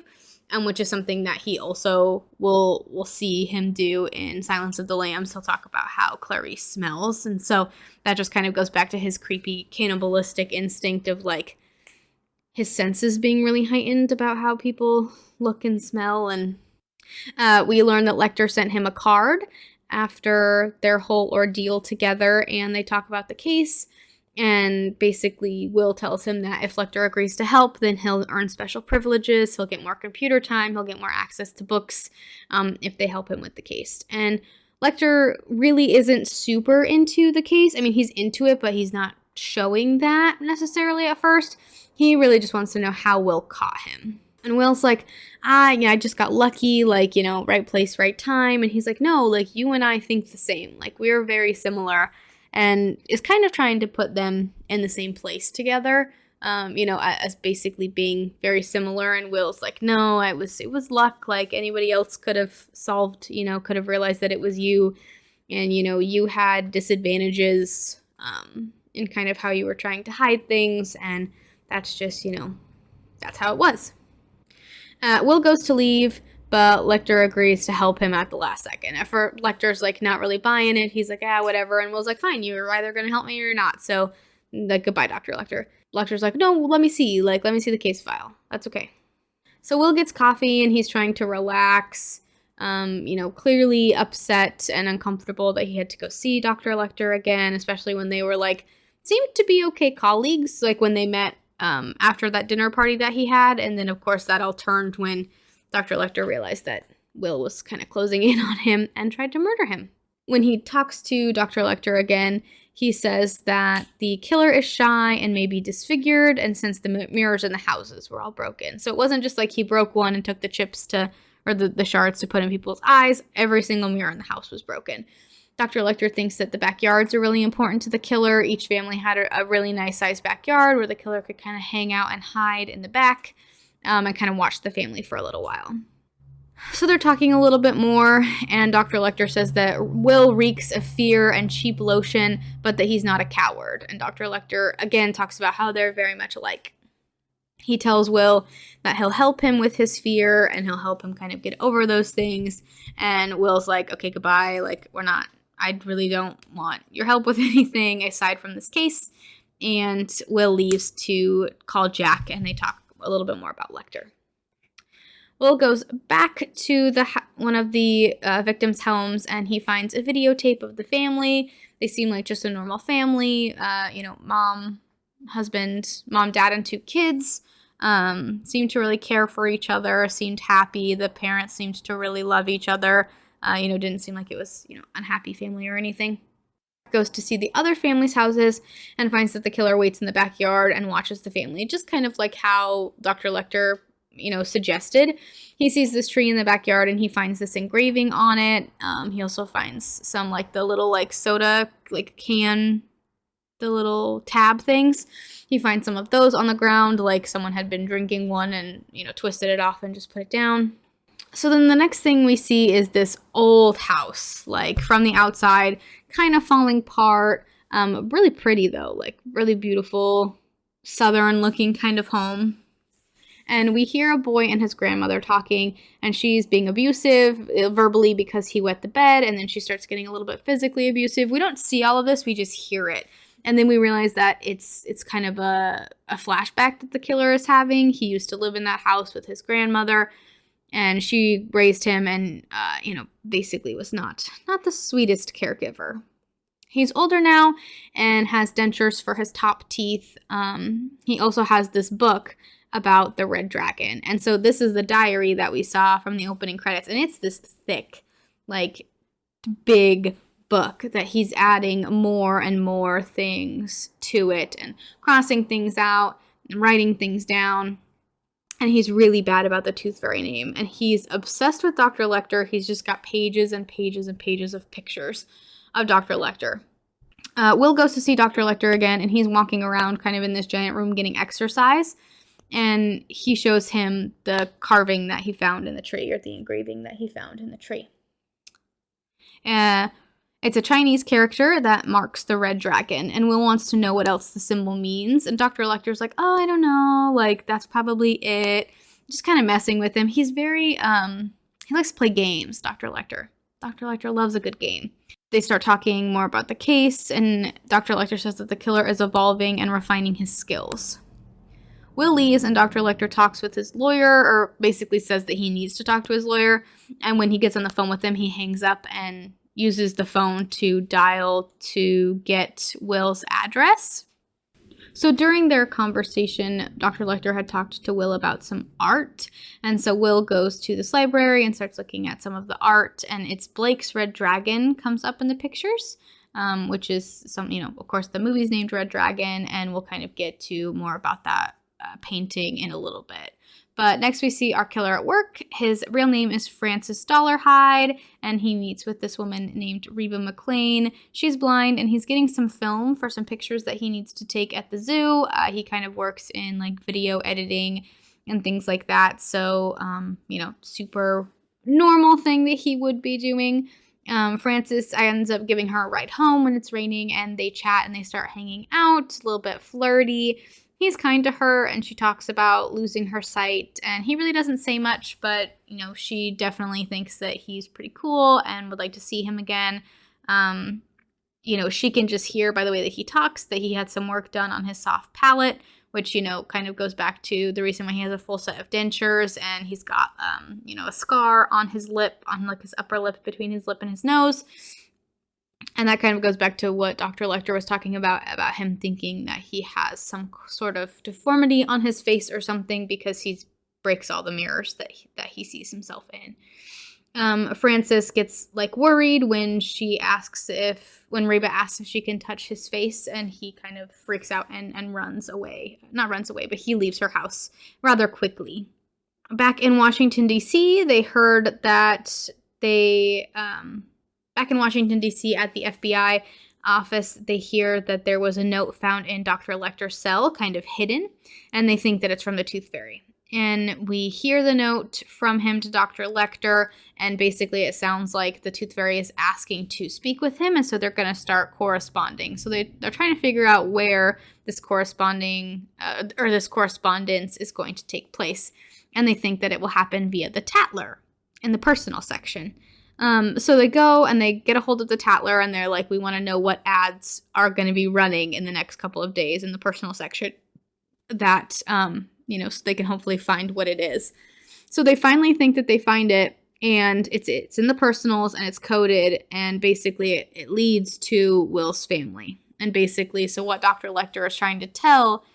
which is something that he also will see him do in Silence of the Lambs. He'll talk about how Clarice smells, and so that just kind of goes back to his creepy cannibalistic instinct of his senses being really heightened about how people look and smell. And we learn that Lecter sent him a card after their whole ordeal together, and they talk about the case. And basically Will tells him that if Lecter agrees to help, then he'll earn special privileges, he'll get more computer time, he'll get more access to books if they help him with the case. And Lecter really isn't super into the case. I mean, he's into it, but he's not showing that necessarily at first. He really just wants to know how Will caught him. And Will's like, I just got lucky, right place, right time. And he's like, no, you and I think the same. We're very similar. And is kind of trying to put them in the same place together. as basically being very similar. And Will's like, no, it was luck. Like anybody else could have solved, could have realized that it was you. And, you had disadvantages in kind of how you were trying to hide things. And that's just, that's how it was. Will goes to leave, but Lecter agrees to help him at the last second. At first, Lecter's like not really buying it. He's like, whatever. And Will's like, fine, you're either going to help me or you're not. So, like, goodbye, Dr. Lecter. Lecter's like, no, let me see. Like, let me see the case file. That's okay. So Will gets coffee and he's trying to relax. Clearly upset and uncomfortable that he had to go see Dr. Lecter again, especially when they were like, seemed to be okay colleagues, like when they met after that dinner party that he had. And then, of course, that all turned when Dr. Lecter realized that Will was kind of closing in on him and tried to murder him. When he talks to Dr. Lecter again, he says that the killer is shy and maybe disfigured, and since the mirrors in the houses were all broken. So it wasn't just like he broke one and took the chips or the shards to put in people's eyes. Every single mirror in the house was broken. Dr. Lecter thinks that the backyards are really important to the killer. Each family had a really nice sized backyard where the killer could kind of hang out and hide in the back and kind of watch the family for a little while. So they're talking a little bit more, and Dr. Lecter says that Will reeks of fear and cheap lotion, but that he's not a coward. And Dr. Lecter again talks about how they're very much alike. He tells Will that he'll help him with his fear and he'll help him kind of get over those things. And Will's like, okay, goodbye. Like, I really don't want your help with anything aside from this case. And Will leaves to call Jack and they talk a little bit more about Lecter. Will goes back to one of the victims' homes and he finds a videotape of the family. They seem like just a normal family, mom, husband, mom, dad, and 2 kids. Seemed to really care for each other, seemed happy. The parents seemed to really love each other. Didn't seem like it was, unhappy family or anything. Goes to see the other family's houses and finds that the killer waits in the backyard and watches the family, just kind of like how Dr. Lecter, suggested. He sees this tree in the backyard and he finds this engraving on it. He also finds some like the little like soda like can, the little tab things. He finds some of those on the ground, like someone had been drinking one and, twisted it off and just put it down. So then the next thing we see is this old house, like from the outside, kind of falling apart. Really pretty though, like really beautiful, southern looking kind of home. And we hear a boy and his grandmother talking, and she's being abusive verbally because he wet the bed, and then she starts getting a little bit physically abusive. We don't see all of this, we just hear it. And then we realize that it's kind of a flashback that the killer is having. He used to live in that house with his grandmother, and she raised him and, basically was not the sweetest caregiver. He's older now and has dentures for his top teeth. He also has this book about the red dragon. And so this is the diary that we saw from the opening credits. And it's this thick, like, big book that he's adding more and more things to it and crossing things out and writing things down. And he's really bad about the Tooth Fairy name. And he's obsessed with Dr. Lecter. He's just got pages and pages and pages of pictures of Dr. Lecter. Will goes to see Dr. Lecter again, and he's walking around kind of in this giant room getting exercise. And he shows him the carving that he found in the tree, or the engraving that he found in the tree. It's a Chinese character that marks the red dragon, and Will wants to know what else the symbol means. And Dr. Lecter's like, oh, I don't know, like, that's probably it. Just kind of messing with him. He's very, he likes to play games, Dr. Lecter. Dr. Lecter loves a good game. They start talking more about the case, and Dr. Lecter says that the killer is evolving and refining his skills. Will leaves, and Dr. Lecter talks with his lawyer, or basically says that he needs to talk to his lawyer. And when he gets on the phone with him, he hangs up and uses the phone to dial to get Will's address. So during their conversation, Dr. Lecter had talked to Will about some art. And so Will goes to this library and starts looking at some of the art. And it's Blake's Red Dragon comes up in the pictures, which is some, of course, the movie's named Red Dragon. And we'll kind of get to more about that painting in a little bit. But next we see our killer at work. His real name is Francis Dollarhide, and he meets with this woman named Reba McLean. She's blind, and he's getting some film for some pictures that he needs to take at the zoo. He kind of works in like video editing and things like that. So, super normal thing that he would be doing. Francis ends up giving her a ride home when it's raining, and they chat and they start hanging out, a little bit flirty. He's kind to her, and she talks about losing her sight, and he really doesn't say much, but, she definitely thinks that he's pretty cool and would like to see him again. She can just hear by the way that he talks that he had some work done on his soft palate, which, kind of goes back to the reason why he has a full set of dentures, and he's got, a scar on his lip, on like his upper lip between his lip and his nose. And that kind of goes back to what Dr. Lecter was talking about him thinking that he has some sort of deformity on his face or something because he breaks all the mirrors that he sees himself in. Francis gets like worried when Reba asks if she can touch his face, and he kind of freaks out and runs away. Not runs away, but he leaves her house rather quickly. Back in Washington, D.C., they heard that back in Washington, D.C. at the FBI office, they hear that there was a note found in Dr. Lecter's cell, kind of hidden, and they think that it's from the Tooth Fairy. And we hear the note from him to Dr. Lecter, and basically it sounds like the Tooth Fairy is asking to speak with him, and so they're going to start corresponding. So they're trying to figure out where this correspondence is going to take place, and they think that it will happen via the Tatler in the personal section. So they go and they get a hold of the Tatler, and they're like, we want to know what ads are going to be running in the next couple of days in the personal section that, so they can hopefully find what it is. So they finally think that they find it, and it's in the personals, and it's coded, and basically it leads to Will's family. And basically, so what Dr. Lecter is trying to tell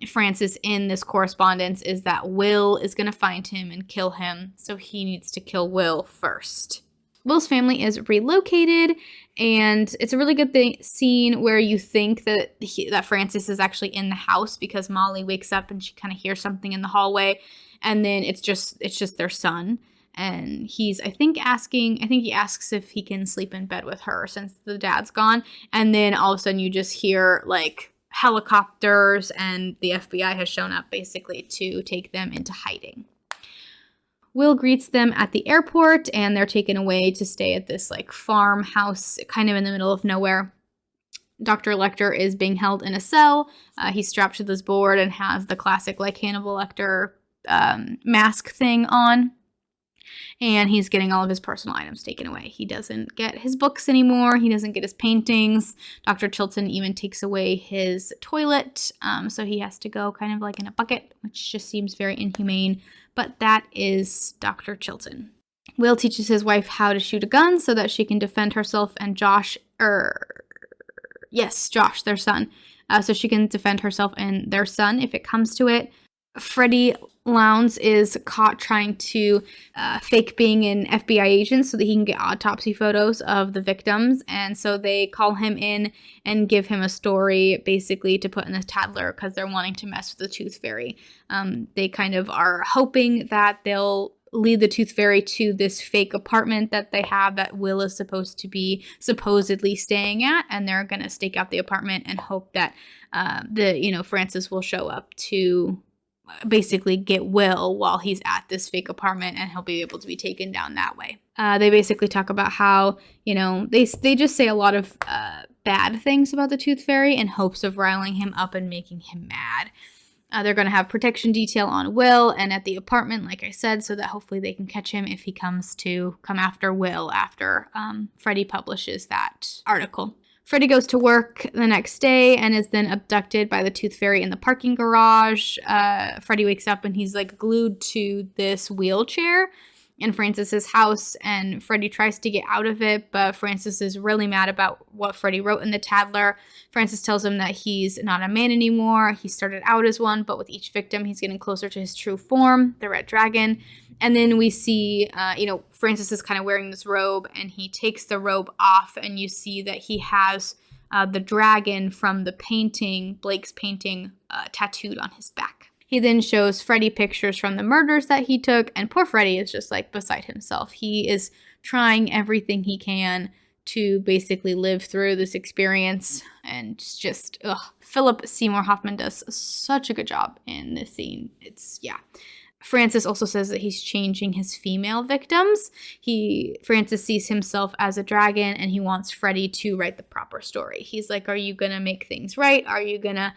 Francis in this correspondence is that Will is going to find him and kill him, so he needs to kill Will first. Will's family is relocated, and it's a really good scene where you think that Francis is actually in the house, because Molly wakes up and she kind of hears something in the hallway, and then it's just their son, and he asks if he can sleep in bed with her since the dad's gone, and then all of a sudden you just hear like helicopters, and the FBI has shown up basically to take them into hiding. Will greets them at the airport, and they're taken away to stay at this like farmhouse kind of in the middle of nowhere. Dr. Lecter is being held in a cell. He's strapped to this board and has the classic like Hannibal Lecter mask thing on. And he's getting all of his personal items taken away. He doesn't get his books anymore. He doesn't get his paintings. Dr. Chilton even takes away his toilet. So he has to go kind of like in a bucket, which just seems very inhumane. But that is Dr. Chilton. Will teaches his wife how to shoot a gun so that she can defend herself and Josh, their son. So she can defend herself and their son if it comes to it. Freddie Lowndes is caught trying to fake being an FBI agent so that he can get autopsy photos of the victims. And so they call him in and give him a story basically to put in the Tatler because they're wanting to mess with the Tooth Fairy. They kind of are hoping that they'll lead the Tooth Fairy to this fake apartment that they have that Will is supposed to be supposedly staying at. And they're going to stake out the apartment and hope that Francis will show up to basically get Will while he's at this fake apartment, and he'll be able to be taken down that way. They basically talk about how, they just say a lot of bad things about the Tooth Fairy in hopes of riling him up and making him mad. They're going to have protection detail on Will and at the apartment, like I said, so that hopefully they can catch him if he comes to come after Will after Freddie publishes that article. Freddie goes to work the next day and is then abducted by the Tooth Fairy in the parking garage. Freddie wakes up and he's like glued to this wheelchair in Francis's house, and Freddie tries to get out of it, but Francis is really mad about what Freddie wrote in the Tatler. Francis tells him that he's not a man anymore. He started out as one, but with each victim, he's getting closer to his true form, the Red Dragon. And then we see, Francis is kind of wearing this robe, and he takes the robe off, and you see that he has the dragon from the painting, Blake's painting, tattooed on his back. He then shows Freddy pictures from the murders that he took, and poor Freddy is just like beside himself. He is trying everything he can to basically live through this experience, and just, Philip Seymour Hoffman does such a good job in this scene. Francis also says that he's changing his female victims. Francis sees himself as a dragon, and he wants Freddy to write the proper story. He's like, are you going to make things right? Are you going to,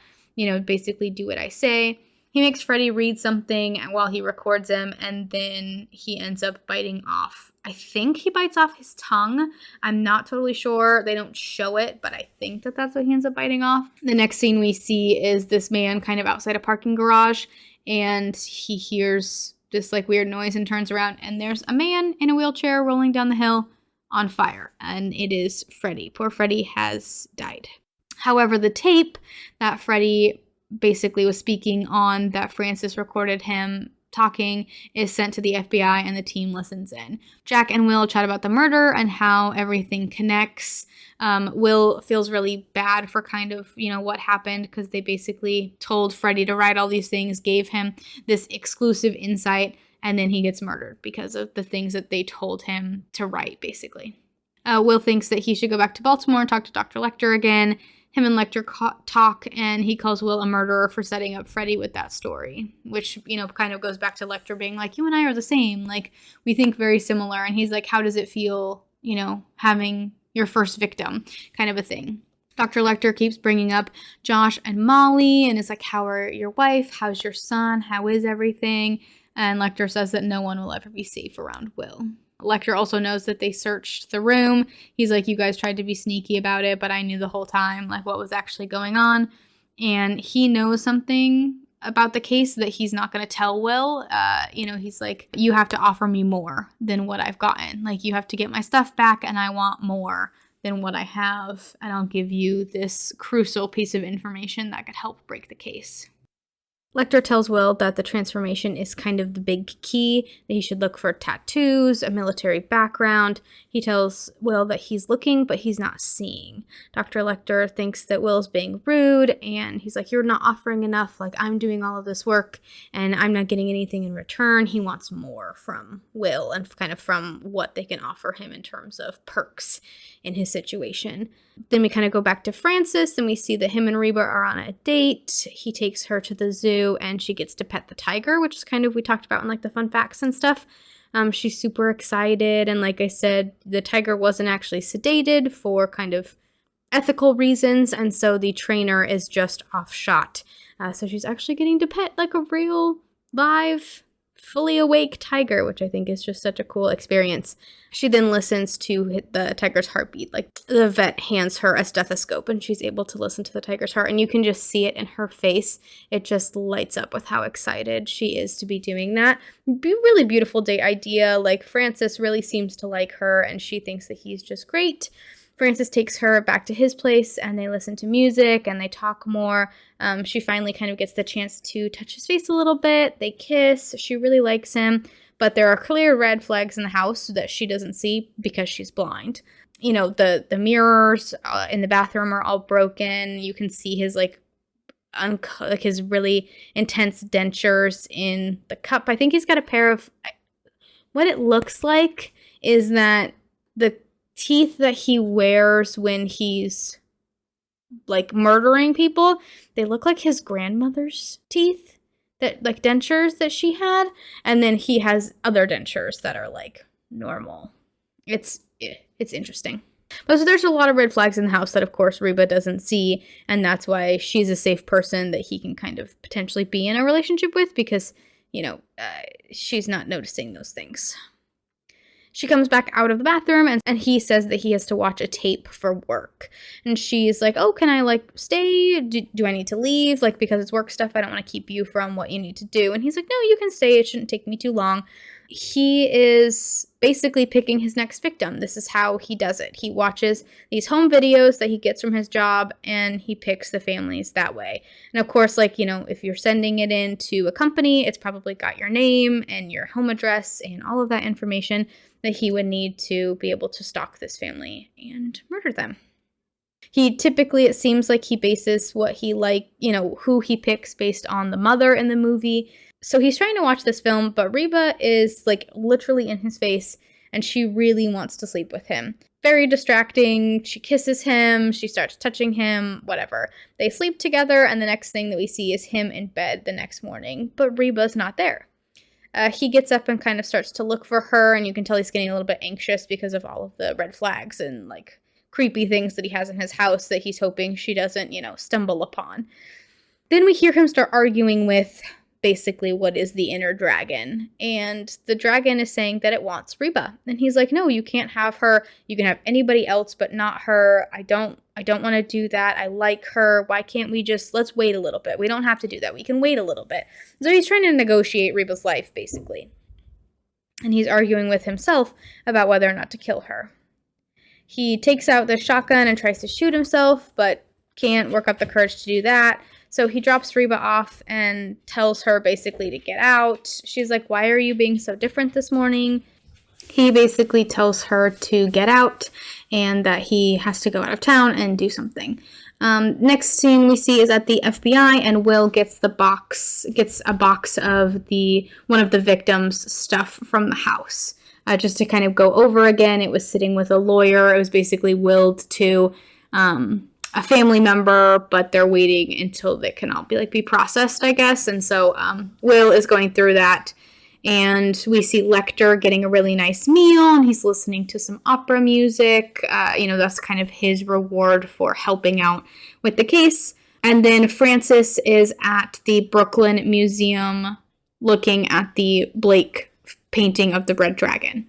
basically do what I say? He makes Freddy read something while he records him, and then he ends up biting off. I think he bites off his tongue. I'm not totally sure. They don't show it, but I think that that's what he ends up biting off. The next scene we see is this man kind of outside a parking garage, and he hears this like weird noise and turns around, and there's a man in a wheelchair rolling down the hill on fire, and it is Freddy. Poor Freddy has died. However, the tape that Freddy basically was speaking on, that Francis recorded him talking, is sent to the FBI, and the team listens in. Jack and Will chat about the murder and how everything connects. Will feels really bad for kind of, what happened, because they basically told Freddy to write all these things, gave him this exclusive insight, and then he gets murdered because of the things that they told him to write, basically. Will thinks that he should go back to Baltimore and talk to Dr. Lecter again. Him and Lecter talk, and he calls Will a murderer for setting up Freddy with that story, which, kind of goes back to Lecter being like, you and I are the same. Like, we think very similar. And he's like, how does it feel, having your first victim, kind of a thing. Dr. Lecter keeps bringing up Josh and Molly, and it's like, how are your wife? How's your son? How is everything? And Lecter says that no one will ever be safe around Will. Lecter also knows that they searched the room. He's like, you guys tried to be sneaky about it, but I knew the whole time, like, what was actually going on. And he knows something about the case that he's not going to tell Will. He's like, you have to offer me more than what I've gotten. Like, you have to get my stuff back, and I want more than what I have. And I'll give you this crucial piece of information that could help break the case. Lecter tells Will that the transformation is kind of the big key, that he should look for tattoos, a military background. He tells Will that he's looking, but he's not seeing. Dr. Lecter thinks that Will's being rude, and he's like, you're not offering enough. Like, I'm doing all of this work, and I'm not getting anything in return. He wants more from Will, and kind of from what they can offer him in terms of perks in his situation. Then we kind of go back to Francis, and we see that him and Reba are on a date. He takes her to the zoo, and she gets to pet the tiger, which is kind of, we talked about in like the fun facts and stuff. She's super excited, and like I said, the tiger wasn't actually sedated for kind of ethical reasons, and so the trainer is just off shot. So she's actually getting to pet like a real, live, fully awake tiger, which I think is just such a cool experience. She then listens to the tiger's heartbeat. Like, the vet hands her a stethoscope, and she's able to listen to the tiger's heart, and you can just see it in her face. It just lights up with how excited she is to be doing that. Really beautiful date idea. Like, Francis really seems to like her, and she thinks that he's just great. Francis takes her back to his place, and they listen to music, and they talk more. She finally kind of gets the chance to touch his face a little bit. They kiss. She really likes him, but there are clear red flags in the house that she doesn't see because she's blind. The mirrors in the bathroom are all broken. You can see his his really intense dentures in the cup. I think he's got a pair of, what it looks like is that the teeth that he wears when he's like murdering people, they look like his grandmother's teeth, that like dentures that she had, and then he has other dentures that are like normal. It's interesting. But so there's a lot of red flags in the house that of course Reba doesn't see, and that's why she's a safe person that he can kind of potentially be in a relationship with, because she's not noticing those things. She comes back out of the bathroom, and he says that he has to watch a tape for work. And she's like, oh, can I, stay? Do I need to leave? Because it's work stuff, I don't want to keep you from what you need to do. And he's like, no, you can stay. It shouldn't take me too long. He is basically picking his next victim. This is how he does it. He watches these home videos that he gets from his job, and he picks the families that way. And of course, if you're sending it in to a company, it's probably got your name and your home address and all of that information that he would need to be able to stalk this family and murder them. He typically, it seems like he bases what he who he picks based on the mother in the movie. So he's trying to watch this film, but Reba is like literally in his face and she really wants to sleep with him. Very distracting. She kisses him. She starts touching him, whatever. They sleep together, and the next thing that we see is him in bed the next morning, but Reba's not there. He gets up and kind of starts to look for her, and you can tell he's getting a little bit anxious because of all of the red flags and like creepy things that he has in his house that he's hoping she doesn't, stumble upon. Then we hear him start arguing with basically what is the inner dragon, and the dragon is saying that it wants Reba, and he's like, no, you can't have her. You can have anybody else but not her. I don't want to do that. I like her. Why can't we let's wait a little bit? We don't have to do that. We can wait a little bit. So he's trying to negotiate Reba's life, basically, and he's arguing with himself about whether or not to kill her. He takes out the shotgun and tries to shoot himself, but can't work up the courage to do that. So he drops Reba off and tells her basically to get out. She's like, why are you being so different this morning? He basically tells her to get out and that he has to go out of town and do something. Next scene we see is at the FBI, and Will gets a box of one of the victims' stuff from the house. Just to kind of go over again, it was sitting with a lawyer. It was basically willed to a family member, but they're waiting until they can all be processed, I guess. And so Will is going through that, and we see Lecter getting a really nice meal, and he's listening to some opera music. That's kind of his reward for helping out with the case. And then Francis is at the Brooklyn Museum looking at the Blake painting of the Red Dragon.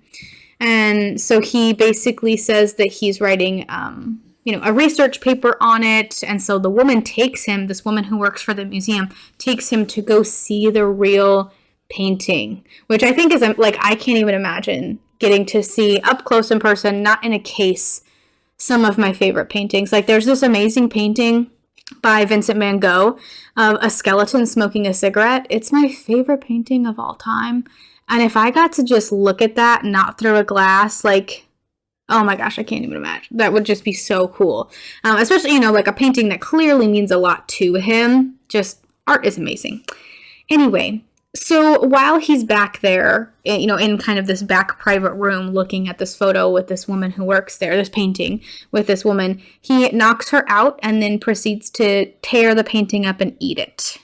And so he basically says that he's writing a research paper on it. And so the woman this woman who works for the museum, takes him to go see the real painting, which I think is I can't even imagine getting to see up close in person, not in a case, some of my favorite paintings. There's this amazing painting by Vincent van Gogh of a skeleton smoking a cigarette. It's my favorite painting of all time. And if I got to just look at that, not through a glass, oh my gosh, I can't even imagine. That would just be so cool. Especially, a painting that clearly means a lot to him. Just art is amazing. Anyway, so while he's back there, in kind of this back private room looking at this photo with this woman who works there, this painting with this woman, he knocks her out and then proceeds to tear the painting up and eat it,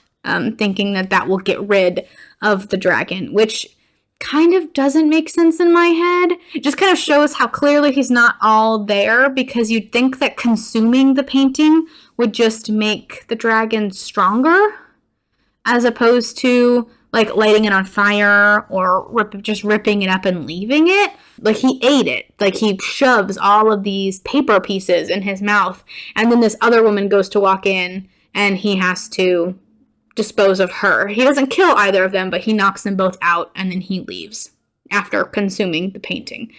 thinking that will get rid of the dragon, which kind of doesn't make sense in my head. It just kind of shows how clearly he's not all there, because you'd think that consuming the painting would just make the dragon stronger, as opposed to lighting it on fire or just ripping it up and leaving it. He ate it. He shoves all of these paper pieces in his mouth, and then this other woman goes to walk in and he has to dispose of her. He doesn't kill either of them, but he knocks them both out, and then he leaves after consuming the painting.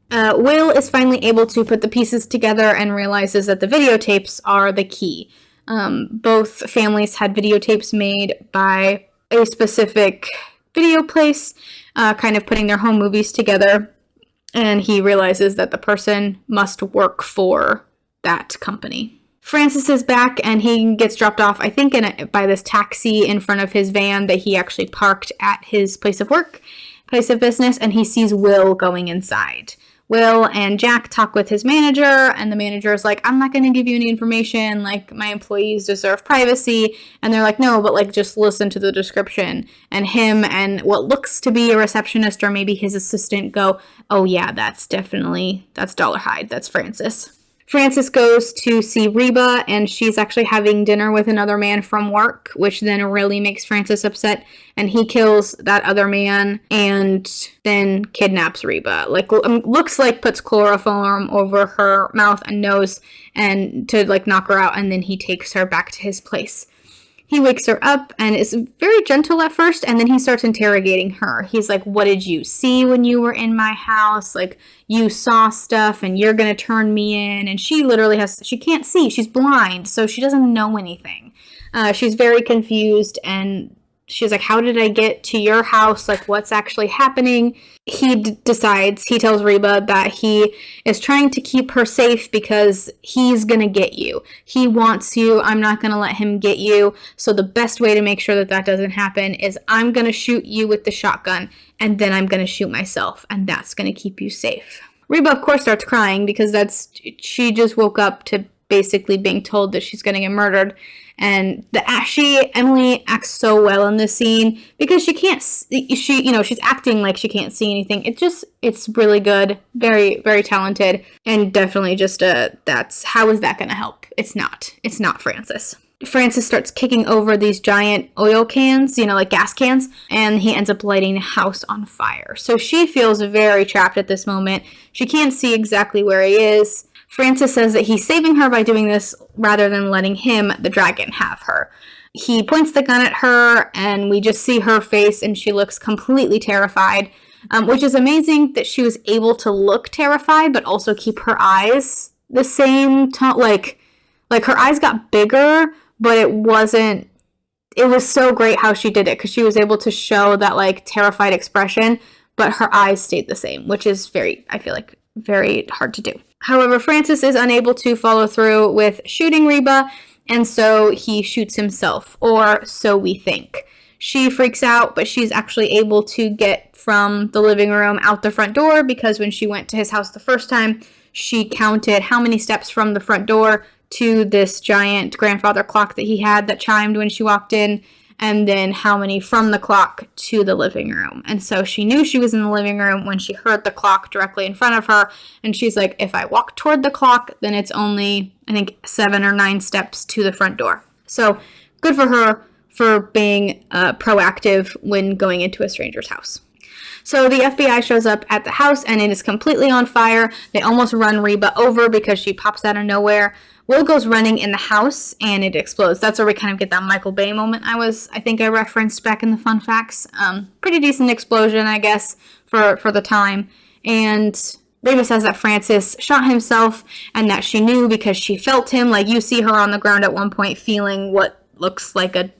Will is finally able to put the pieces together and realizes that the videotapes are the key. Both families had videotapes made by a specific video place, kind of putting their home movies together, and he realizes that the person must work for that company. Francis is back, and he gets dropped off, I think, by this taxi in front of his van that he actually parked at his place of business, and he sees Will going inside. Will and Jack talk with his manager, and the manager is like, I'm not going to give you any information, my employees deserve privacy, and they're like, no, but just listen to the description, and him and what looks to be a receptionist or maybe his assistant go, oh yeah, that's Dollarhide, that's Francis. Francis goes to see Reba, and she's actually having dinner with another man from work, which then really makes Francis upset, and he kills that other man and then kidnaps Reba. Looks like puts chloroform over her mouth and nose and to knock her out, and then he takes her back to his place. He wakes her up and is very gentle at first, and then he starts interrogating her. He's like, what did you see when you were in my house? You saw stuff and you're going to turn me in. And she literally she can't see. She's blind, so she doesn't know anything. She's very confused, and she's like, how did I get to your house? Like, what's actually happening? He he tells Reba that he is trying to keep her safe because he's going to get you. He wants you. I'm not going to let him get you. So the best way to make sure that that doesn't happen is I'm going to shoot you with the shotgun, and then I'm going to shoot myself, and that's going to keep you safe. Reba, of course, starts crying because she just woke up to basically being told that she's going to get murdered. And Emily acts so well in this scene because she's acting like she can't see anything. It's really good, very, very talented, and definitely just how is that going to help? It's not Francis. Francis starts kicking over these giant oil cans, like gas cans, and he ends up lighting the house on fire. So she feels very trapped at this moment. She can't see exactly where he is. Francis says that he's saving her by doing this rather than letting him, the dragon, have her. He points the gun at her, and we just see her face, and she looks completely terrified, which is amazing that she was able to look terrified, but also keep her eyes the same tone. Like her eyes got bigger, but it was so great how she did it, because she was able to show that, terrified expression, but her eyes stayed the same, which is I feel like, very hard to do. However, Francis is unable to follow through with shooting Reba, and so he shoots himself, or so we think. She freaks out, but she's actually able to get from the living room out the front door, because when she went to his house the first time, she counted how many steps from the front door to this giant grandfather clock that he had that chimed when she walked in, and then how many from the clock to the living room. And so she knew she was in the living room when she heard the clock directly in front of her, and she's like, if I walk toward the clock, then it's only, I think, 7 or 9 steps to the front door. So good for her for being proactive when going into a stranger's house. So the FBI shows up at the house, and it is completely on fire. They almost run Reba over because she pops out of nowhere. Will goes running in the house, and it explodes. That's where we kind of get that Michael Bay moment I think I referenced back in the fun facts. Pretty decent explosion, I guess, for the time. And Reba says that Francis shot himself, and that she knew because she felt him. Like, you see her on the ground at one point feeling what looks like a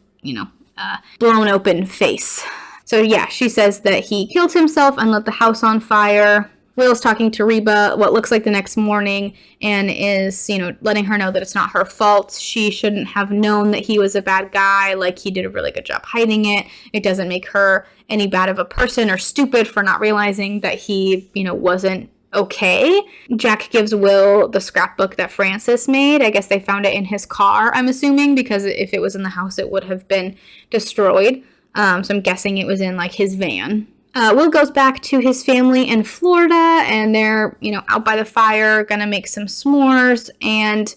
blown open face. So yeah, she says that he killed himself and lit the house on fire. Will's talking to Reba what looks like the next morning, and is, letting her know that it's not her fault. She shouldn't have known that he was a bad guy. Like, he did a really good job hiding it. It doesn't make her any bad of a person or stupid for not realizing that he, wasn't okay. Jack gives Will the scrapbook that Francis made. I guess they found it in his car, I'm assuming, because if it was in the house, it would have been destroyed. So I'm guessing it was in, his van. Will goes back to his family in Florida, and they're, out by the fire, gonna make some s'mores, and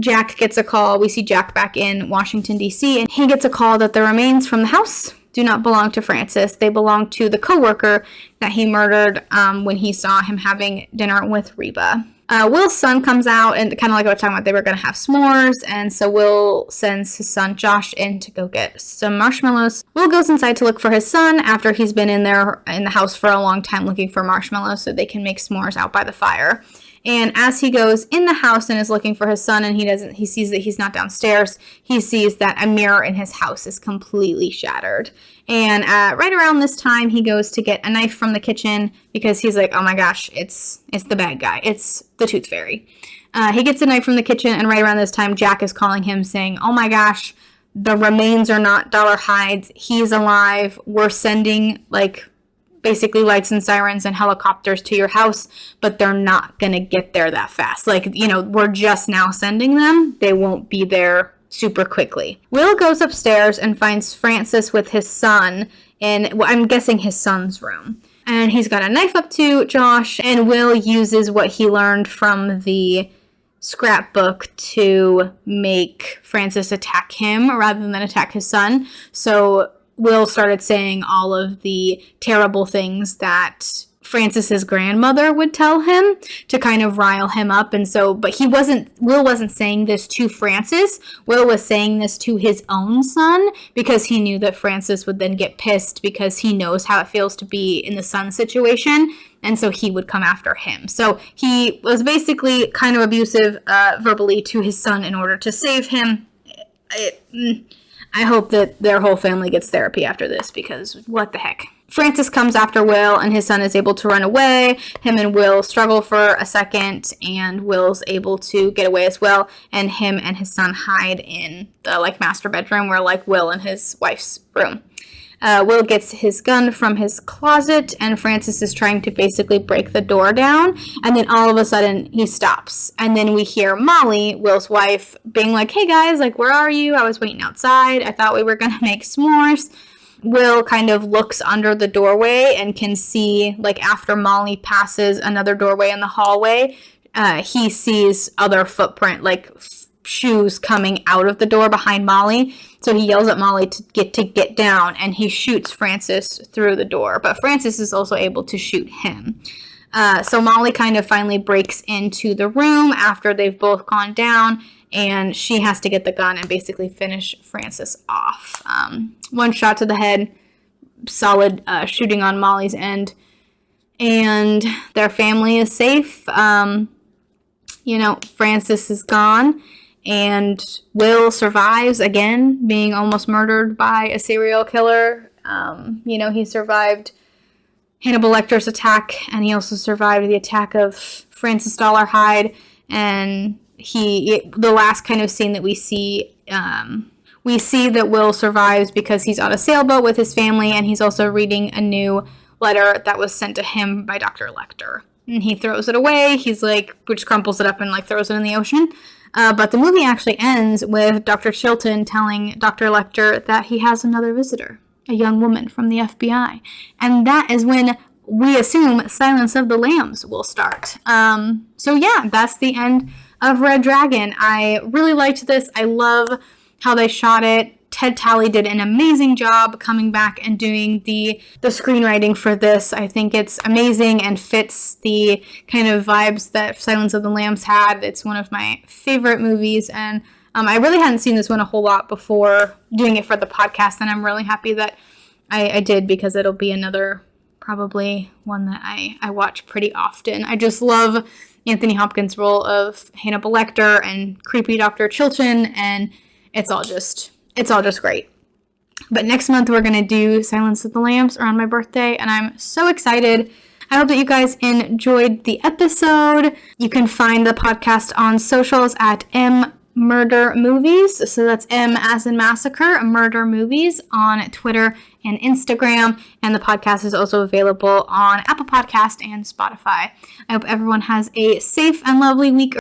Jack gets a call. We see Jack back in Washington, D.C., and he gets a call that the remains from the house do not belong to Francis. They belong to the coworker that he murdered when he saw him having dinner with Reba. Will's son comes out, and kind of like I was talking about, they were going to have s'mores, and so Will sends his son Josh in to go get some marshmallows. Will goes inside to look for his son after he's been in the house for a long time looking for marshmallows so they can make s'mores out by the fire. And as he goes in the house and is looking for his son, and he sees that he's not downstairs, he sees that a mirror in his house is completely shattered. And right around this time, he goes to get a knife from the kitchen because he's like, oh my gosh, it's the bad guy. It's the Tooth Fairy. He gets a knife from the kitchen, and right around this time, Jack is calling him saying, oh my gosh, the remains are not Dollar Hyde's. He's alive. We're sending, basically lights and sirens and helicopters to your house, but they're not going to get there that fast. We're just now sending them. They won't be there super quickly. Will goes upstairs and finds Francis with his son in, I'm guessing, his son's room. And he's got a knife up to Josh, and Will uses what he learned from the scrapbook to make Francis attack him rather than attack his son. So Will started saying all of the terrible things that Francis's grandmother would tell him to kind of rile him up. And so, but Will wasn't saying this to Francis. Will was saying this to his own son because he knew that Francis would then get pissed because he knows how it feels to be in the son situation. And so he would come after him. So he was basically kind of abusive verbally to his son in order to save him. I hope that their whole family gets therapy after this, because what the heck. Francis comes after Will, and his son is able to run away. Him and Will struggle for a second, and Will's able to get away as well. And him and his son hide in the master bedroom, where Will and his wife's room. Will gets his gun from his closet, and Francis is trying to basically break the door down, and then all of a sudden he stops. And then we hear Molly, Will's wife, being like, "Hey guys, where are you? I was waiting outside. I thought we were gonna make s'mores." Will kind of looks under the doorway and can see, after Molly passes another doorway in the hallway, he sees other footprint, shoes coming out of the door behind Molly. So he yells at Molly to get down, and he shoots Francis through the door. But Francis is also able to shoot him. So Molly kind of finally breaks into the room after they've both gone down, and she has to get the gun and basically finish Francis off. One shot to the head, solid shooting on Molly's end, and their family is safe. Francis is gone, and Will survives again, being almost murdered by a serial killer. He survived Hannibal Lecter's attack, and he also survived the attack of Francis Dollarhide, and the last kind of scene that we see that Will survives because he's on a sailboat with his family, and he's also reading a new letter that was sent to him by Dr. Lecter. And he throws it away. He's which crumples it up and throws it in the ocean. But the movie actually ends with Dr. Chilton telling Dr. Lecter that he has another visitor, a young woman from the FBI. And that is when we assume Silence of the Lambs will start. So yeah, that's the end of Red Dragon. I really liked this. I love how they shot it. Ted Talley did an amazing job coming back and doing the screenwriting for this. I think it's amazing and fits the kind of vibes that Silence of the Lambs had. It's one of my favorite movies, and I really hadn't seen this one a whole lot before doing it for the podcast, and I'm really happy that I did, because it'll be another probably one that I watch pretty often. I just love Anthony Hopkins' role of Hannibal Lecter and creepy Dr. Chilton, and it's all just great. But next month we're going to do Silence of the Lambs around my birthday, and I'm so excited. I hope that you guys enjoyed the episode. You can find the podcast on socials at Murder Movies. So that's M as in massacre, Murder Movies on Twitter and Instagram. And the podcast is also available on Apple Podcast and Spotify. I hope everyone has a safe and lovely week